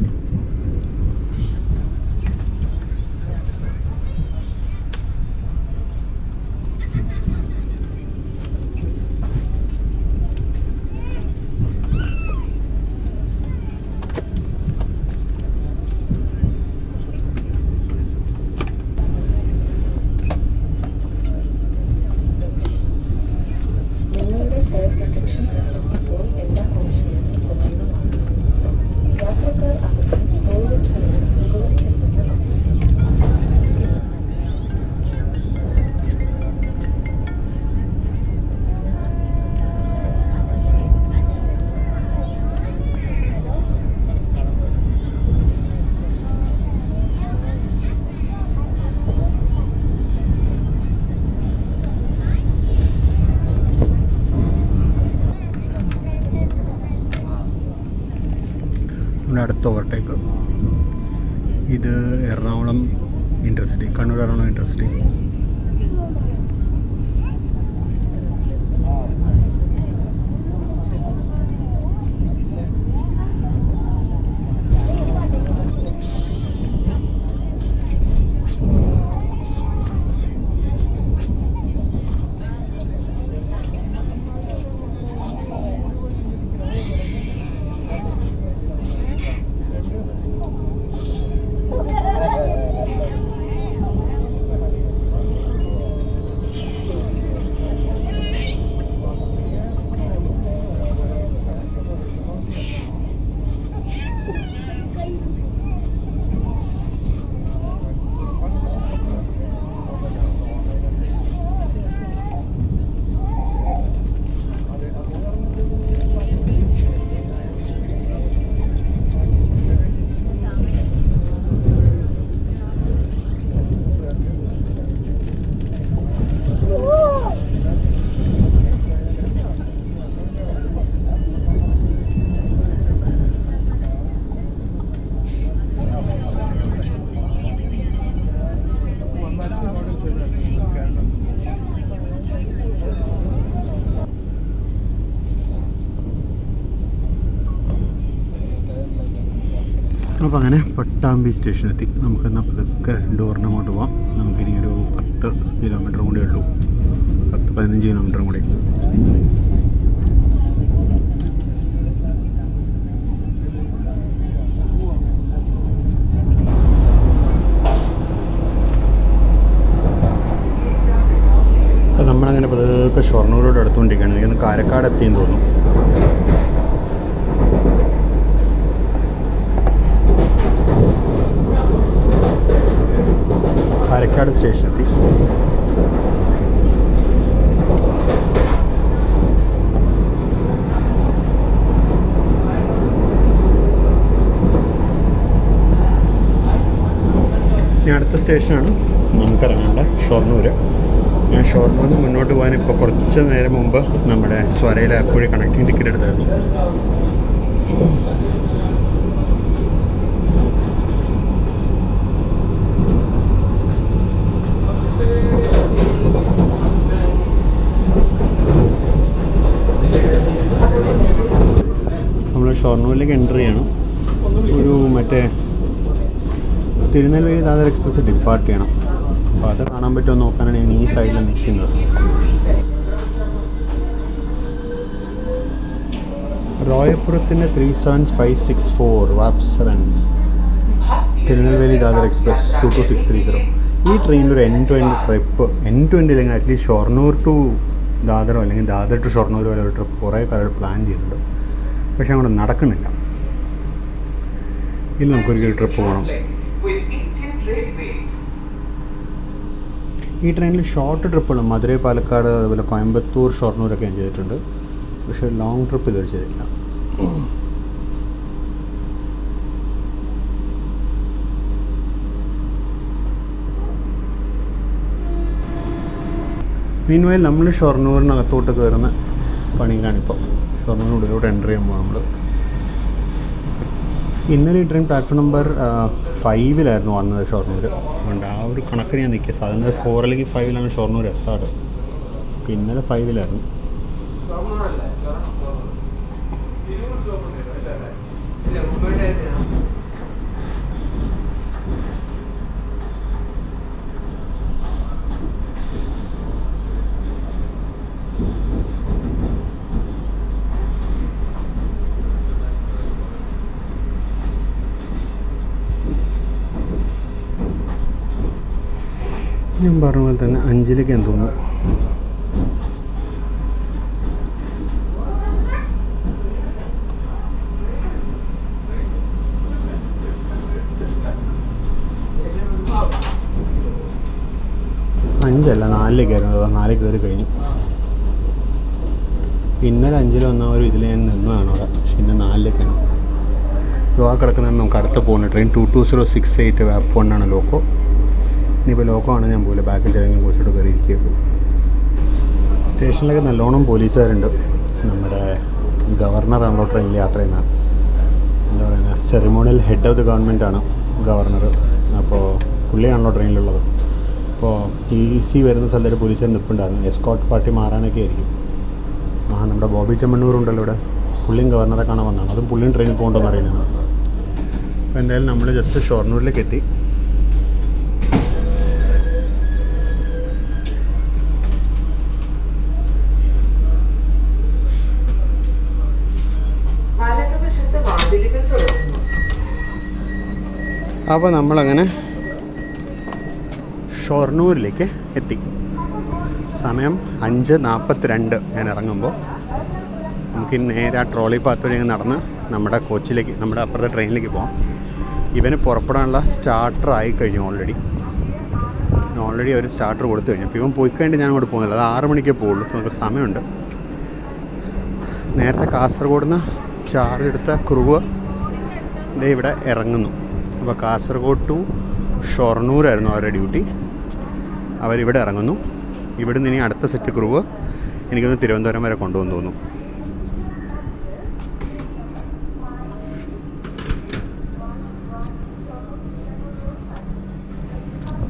നമ്മുടെ അടുത്ത ഓവർടേക്ക്. ഇത് എറണാകുളം ഇൻ്റർസിറ്റി, കണ്ണൂർ എറണാകുളം ഇൻ്റർസിറ്റി. അപ്പോൾ അങ്ങനെ പട്ടാമ്പി സ്റ്റേഷനെത്തി. നമുക്കെന്നാൽ പതുക്കെ ഡോറിന് അങ്ങോട്ട് പോവാം. നമുക്കിനി ഒരു 10 കിലോമീറ്റർ കൂടി ഉള്ളൂ, 10-15 കിലോമീറ്ററും കൂടി. അപ്പോൾ നമ്മളങ്ങനെ പതുക്കെ ഷൊർണൂരോട് അടുത്തുകൊണ്ടിരിക്കുകയാണ്. എനിക്കൊന്ന് കാരക്കാട് എത്തിയെന്ന് തോന്നുന്നു. കാരക്കാട് സ്റ്റേഷനെത്തി. ഇനി അടുത്ത സ്റ്റേഷനാണ് നമുക്കിറങ്ങേണ്ട ഷൊർണൂർ. ഞാൻ ഷൊർണൂരിൽ നിന്ന് മുന്നോട്ട് പോകാൻ ഇപ്പോൾ കുറച്ച് നേരം മുമ്പ് നമ്മുടെ സ്വരയിൽ എയർപോർട്ടിൽ കണക്റ്റിംഗ് ടിക്കറ്റ് എടുത്തായിരുന്നു. നമ്മൾ ഷൊർണൂരിലേക്ക് എൻ്റർ ചെയ്യണം. ഒരു മറ്റേ തിരുനെൽവേലി ദാദർ എക്സ്പ്രസ് ഡിപ്പാർട്ട് ചെയ്യണം. അപ്പോൾ അത് കാണാൻ പറ്റുമോ നോക്കാനാണ് ഞാൻ ഈ സൈഡിൽ നിൽക്കുന്നത്. റോയപ്പുറത്തിൻ്റെ 37564 വാപ്പ് 7 തിരുനെൽവേലി ദാദർ എക്സ്പ്രസ് 22630. ഈ ട്രെയിനിലൊരു end to end trip, end to end ഇല്ലെങ്കിൽ അറ്റ്ലീസ്റ്റ് ഷൊർണൂർ ടു ദാദറോ അല്ലെങ്കിൽ ദാദർ ടു ഷൊർണൂർ വരെ ഒരു ട്രിപ്പ് കുറേ കാലം പ്ലാൻ ചെയ്യുന്നുണ്ട്. പക്ഷെ അങ്ങോട്ട് നടക്കുന്നില്ല. ഇനി നമുക്കൊരിക്കലും ട്രിപ്പ് പോകണം. ഈ ട്രെയിനിൽ ഷോർട്ട് ട്രിപ്പുകളും മധുരൈ, പാലക്കാട്, അതുപോലെ കോയമ്പത്തൂർ, ഷൊർണൂരൊക്കെ ഞാൻ ചെയ്തിട്ടുണ്ട്. പക്ഷേ ലോങ് ട്രിപ്പ് ഇതുവരെ ചെയ്തിട്ടില്ല. മീൻവയൽ നമ്മൾ ഷൊർണൂരിനകത്തോട്ട് കയറുന്ന പണിയിലാണിപ്പോൾ. ഷൊർണൂരിനുള്ളിലോട്ട് എൻ്റർ ചെയ്യുമ്പോൾ നമ്മൾ ഇന്നലെ ഈ ട്രെയിൻ പ്ലാറ്റ്ഫോം നമ്പർ 5 വന്നത് ഷൊർണൂർ. അതുകൊണ്ട് ആ ഒരു കണക്കിന് ഞാൻ നിൽക്കുക. സാധാരണ 4 അല്ലെങ്കിൽ 5 ഷൊർണൂർ എത്താറ്. ഇന്നലെ 5 ഞാൻ പറഞ്ഞ പോലെ തന്നെ 5 എന്ന് തോന്നുന്നു. അഞ്ചല്ല 4 4 കയറി കഴിഞ്ഞു. ഇന്നലെ 5 വന്നവരും ഇതിൽ ഞാൻ നിന്നതാണ് അവിടെ. പക്ഷെ ഇന്ന് 4 ആ കിടക്കുന്നത് നമുക്ക് അടുത്ത് പോകുന്ന ട്രെയിൻ 22068 വാപ്പ് 1 ലോക്കോ. ഇനിയിപ്പോൾ ലോക്കോ ആണ് ഞാൻ പോലെ ബാക്കിൽ ഏതെങ്കിലും കുറച്ചിട്ട് കയറിയിരിക്കുകയുള്ളൂ. സ്റ്റേഷനിലൊക്കെ നല്ലോണം പോലീസുകാരുണ്ട്. നമ്മുടെ ഗവർണറാണല്ലോ ട്രെയിനിൽ യാത്ര ചെയ്യുന്ന, എന്താ പറയുക, ceremonial head of the government ആണ് ഗവർണർ. അപ്പോൾ പുള്ളിയാണല്ലോ ട്രെയിനിലുള്ളത്. അപ്പോൾ TC വരുന്ന സ്ഥലത്തൊരു പോലീസുകാർ നിൽപ്പുണ്ടായിരുന്നു. എസ്കോട്ട് പാർട്ടി മാറാനൊക്കെ ആയിരിക്കും. നമ്മുടെ ബോബി ചെമ്മണ്ണൂറുണ്ടല്ലോ ഇവിടെ, പുള്ളിയും ഗവർണറെ കാണാൻ വന്നതാണ്. അതും പുള്ളിയും ട്രെയിനിൽ പോകേണ്ടതെന്ന് അറിയുന്നത്. അപ്പോൾ എന്തായാലും നമ്മൾ ജസ്റ്റ് ഷൊർണൂരിലേക്ക് എത്തി. അപ്പോൾ നമ്മളങ്ങനെ ഷൊർണൂരിലേക്ക് എത്തി. സമയം 5:42 ഞാൻ ഇറങ്ങുമ്പോൾ. നമുക്ക് നേരെ ആ ട്രോളി പാത്ത് വഴി നടന്ന് നമ്മുടെ കോച്ചിലേക്ക്, നമ്മുടെ അപ്പുറത്തെ ട്രെയിനിലേക്ക് പോകാം. ഇവന് പുറപ്പെടാനുള്ള സ്റ്റാർട്ടർ ആയി കഴിഞ്ഞു. ഓൾറെഡി അവർ സ്റ്റാർട്ടർ കൊടുത്തു കഴിഞ്ഞു. അപ്പോൾ ഇവൻ പോയി കഴിഞ്ഞിട്ട് ഞാൻ അങ്ങോട്ട് പോകുന്നില്ല. അത് 6 മണിക്കേ പോകുള്ളൂ. നമുക്ക് സമയമുണ്ട്. നേരത്തെ കാസർഗോഡ് നിന്ന് ചാർജ് എടുത്ത ക്രൂവ് ഇവിടെ ഇറങ്ങുന്നു. അപ്പോൾ കാസർഗോഡ് ടു ഷൊർണൂരായിരുന്നു അവരുടെ ഡ്യൂട്ടി. അവരിവിടെ ഇറങ്ങുന്നു. ഇവിടുന്ന് ഇനി അടുത്ത സെറ്റ് ക്രൂവ് എനിക്കൊന്ന് തിരുവനന്തപുരം വരെ കൊണ്ടുവന്ന് തോന്നുന്നു.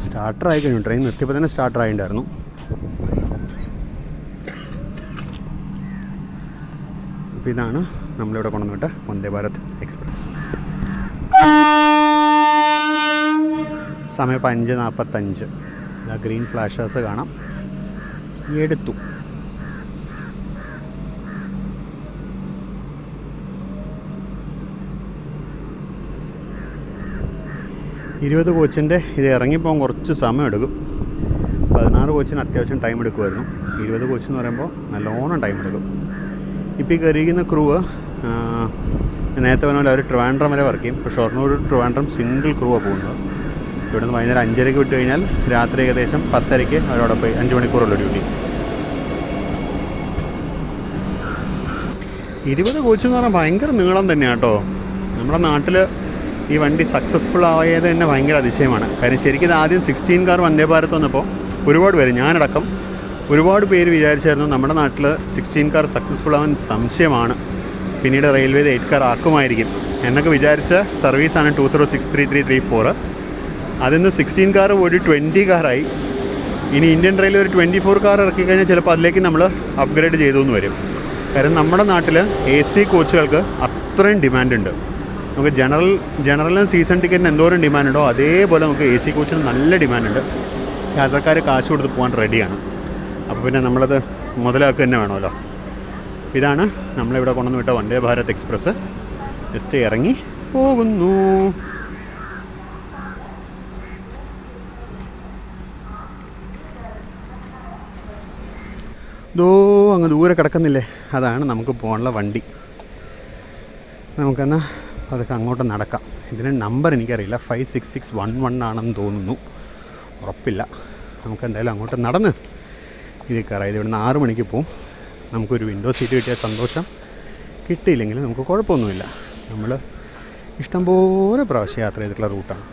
സ്റ്റാർട്ടറായി കഴിഞ്ഞു. ട്രെയിൻ നിർത്തിയപ്പോൾ തന്നെ സ്റ്റാർട്ടറായിട്ടുണ്ടായിരുന്നു. അപ്പോൾ ഇതാണ് നമ്മളിവിടെ കൊണ്ടുവന്നിട്ട് വന്ദേ ഭാരത് എക്സ്പ്രസ്. സമയം 5:45. ഇതാ ഗ്രീൻ ഫ്ലാഷേഴ്സ് കാണാം. എടുത്തു. ഇരുപത് കോച്ചിൻ്റെ ഇത് ഇറങ്ങിപ്പോകാൻ കുറച്ച് സമയം എടുക്കും. 16 കോച്ചിന് അത്യാവശ്യം ടൈം എടുക്കുമായിരുന്നു. 20 കോച്ച് എന്ന് പറയുമ്പോൾ നല്ലോണം ടൈം എടുക്കും. ഇപ്പോൾ ഈ കയറിയിരിക്കുന്ന ക്രൂവ് നേരത്തെ പറഞ്ഞ പോലെ അവർ ട്രിവാൻഡ്രം വരെ വർക്ക് ചെയ്യും. ഇപ്പോൾ ഷൊർണൂർ ട്രിവാൻഡ്രം സിംഗിൾ ക്രൂവാണ് പോകുന്നത്. ഇവിടെ നിന്ന് വൈകുന്നേരം 5:30 വിട്ട് കഴിഞ്ഞാൽ രാത്രി ഏകദേശം 10:30 അവരവിടെ പോയി 5 മണിക്കൂറുള്ള ഡ്യൂട്ടി. 20 കോച്ച് എന്ന് പറഞ്ഞാൽ ഭയങ്കര നീളം തന്നെയാണ് കേട്ടോ. നമ്മുടെ നാട്ടിൽ ഈ വണ്ടി സക്സസ്ഫുൾ ആയത് തന്നെ ഭയങ്കര അതിശയമാണ്. കാര്യം ശരിക്കും ഇത് ആദ്യം 16 കാർ വന്ദേ ഭാരത് വന്നപ്പോൾ ഒരുപാട് പേര്, ഞാനടക്കം ഒരുപാട് പേര് വിചാരിച്ചായിരുന്നു നമ്മുടെ നാട്ടിൽ 16 കാർ സക്സസ്ഫുൾ ആവാൻ സംശയമാണ്, പിന്നീട് റെയിൽവേ 8 കാർ ആക്കുമായിരിക്കും എന്നൊക്കെ വിചാരിച്ച സർവീസാണ് 2063-334. അതിൽ നിന്ന് 16 കാർ ഒരു 20 കാറായി. ഇനി ഇന്ത്യൻ റെയിൽവേ ഒരു 24 കാർ ഇറക്കി കഴിഞ്ഞാൽ ചിലപ്പോൾ അതിലേക്ക് നമ്മൾ അപ്ഗ്രേഡ് ചെയ്തു എന്ന് വരും. കാരണം നമ്മുടെ നാട്ടിൽ AC കോച്ചുകൾക്ക് അത്രയും ഡിമാൻഡുണ്ട്. നമുക്ക് ജനറലും സീസൺ ടിക്കറ്റിന് എന്തോരം ഡിമാൻഡുണ്ടോ അതേപോലെ നമുക്ക് AC കോച്ചിന് നല്ല ഡിമാൻഡുണ്ട്. യാത്രക്കാർ കാശ് കൊടുത്ത് പോകാൻ റെഡിയാണ്. അപ്പോൾ പിന്നെ നമ്മളത് മുതലാക്കുക തന്നെ വേണമല്ലോ. ഇതാണ് നമ്മളിവിടെ കൊണ്ടുവന്ന് വിട്ട വന്ദേ ഭാരത് എക്സ്പ്രസ്. ജസ്റ്റ് ഇറങ്ങി പോകുന്നു. അങ്ങ് ദൂരെ കിടക്കുന്നില്ലേ, അതാണ് നമുക്ക് പോകാനുള്ള വണ്ടി. നമുക്കെന്നാൽ അതൊക്കെ അങ്ങോട്ട് നടക്കാം. ഇതിന് നമ്പർ എനിക്കറിയില്ല, 56611 ആണെന്ന് തോന്നുന്നു, ഉറപ്പില്ല. നമുക്കെന്തായാലും അങ്ങോട്ട് നടന്ന് ഇതിൽ കയറാം. ഇത് ഇവിടുന്ന് 6 മണിക്ക് പോവും. നമുക്കൊരു വിൻഡോ സീറ്റ് കിട്ടിയ സന്തോഷം, കിട്ടിയില്ലെങ്കിൽ നമുക്ക് കുഴപ്പമൊന്നുമില്ല. നമ്മൾ ഇഷ്ടംപോലെ പ്രാവശ്യം യാത്ര ചെയ്തിട്ടുള്ള റൂട്ടാണ്.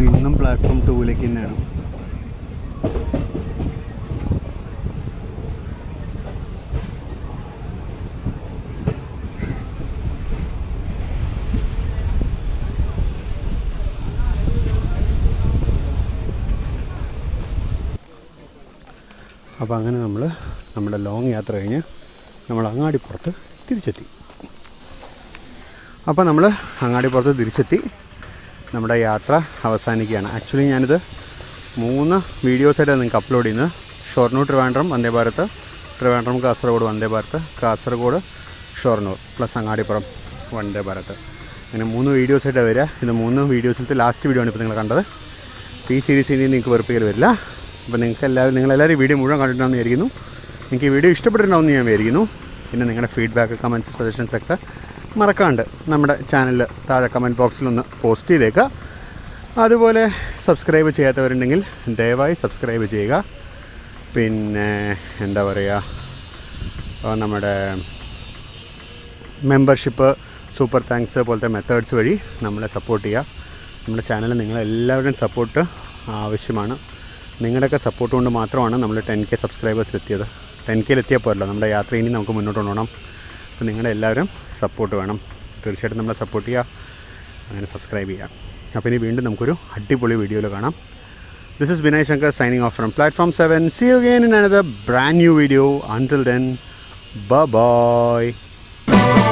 ഇന്നും പ്ലാറ്റ്ഫോം 2ലേക്ക് തന്നെയാണ്. അപ്പോൾ അങ്ങനെ നമ്മൾ നമ്മുടെ ലോങ് യാത്ര കഴിഞ്ഞ് നമ്മൾ അങ്ങാടിപ്പുറത്ത് തിരിച്ചെത്തി. അപ്പോൾ നമ്മൾ അങ്ങാടിപ്പുറത്ത് തിരിച്ചെത്തി, നമ്മുടെ യാത്ര അവസാനിക്കുകയാണ്. ആക്ച്വലി ഞാനിത് 3 വീഡിയോസായിട്ടാണ് നിങ്ങൾക്ക് അപ്ലോഡ് ചെയ്യുന്നത്. ഷൊർണൂർ ട്രിവാൻഡ്രം വന്ദേ ഭാരത്, ട്രിവാൻഡ്രം കാസർഗോഡ് വന്ദേ ഭാരത്, കാസർഗോഡ് ഷൊർണൂർ പ്ലസ് അങ്ങാടിപ്പുറം വന്ദേ ഭാരത്. അങ്ങനെ 3 വീഡിയോസായിട്ടാണ് വരിക. ഇത് 3 വീഡിയോസിലത്തെ ലാസ്റ്റ് വീഡിയോ ആണ് ഇപ്പോൾ നിങ്ങൾ കണ്ടത്. ഈ സീരീസ് ഇനി നിങ്ങൾക്ക് വെറുപ്പിക്കൽ വരില്ല. അപ്പോൾ നിങ്ങളെല്ലാവരും വീഡിയോ മുഴുവൻ കണ്ടിട്ടുണ്ടെന്ന് വിചാരിക്കുന്നു. നിങ്ങൾക്ക് ഈ വീഡിയോ ഇഷ്ടപ്പെട്ടിട്ടുണ്ടാവുമെന്ന് ഞാൻ വിചാരിക്കുന്നു. പിന്നെ നിങ്ങളുടെ ഫീഡ്ബാക്ക്, കമൻറ്റ്സ്, സജഷൻസ് ഒക്കെ മറക്കാണ്ട് നമ്മുടെ ചാനലിൽ താഴെ കമൻറ്റ് ബോക്സിലൊന്ന് പോസ്റ്റ് ചെയ്തേക്കുക. അതുപോലെ സബ്സ്ക്രൈബ് ചെയ്യാത്തവരുണ്ടെങ്കിൽ ദയവായി സബ്സ്ക്രൈബ് ചെയ്യുക. പിന്നെ എന്താ പറയുക, നമ്മുടെ മെമ്പർഷിപ്പ്, സൂപ്പർ താങ്ക്സ് പോലത്തെ മെത്തേഡ്സ് വഴി നമ്മളെ സപ്പോർട്ട് ചെയ്യുക. നമ്മുടെ ചാനലിൽ നിങ്ങളെല്ലാവരുടെയും സപ്പോർട്ട് ആവശ്യമാണ്. നിങ്ങളുടെയൊക്കെ സപ്പോർട്ട് കൊണ്ട് മാത്രമാണ് നമ്മൾ 10K സബ്സ്ക്രൈബേഴ്സ് എത്തിയത്. 10Kയിൽ എത്തിയപ്പോഴല്ലോ നമ്മുടെ യാത്ര ഇനി നമുക്ക് മുന്നോട്ട് കൊണ്ടുപോകണം. അപ്പോൾ നിങ്ങളുടെ എല്ലാവരും സപ്പോർട്ട് വേണം. തീർച്ചയായിട്ടും നമ്മളെ സപ്പോർട്ട് ചെയ്യുക, അങ്ങനെ സബ്സ്ക്രൈബ് ചെയ്യുക. അപ്പോൾ ഇനി വീണ്ടും നമുക്കൊരു അടിപൊളി വീഡിയോയിൽ കാണാം. This is Vinay Shankar signing off from Platform 7. See you again in another brand new video. Until then, bye-bye.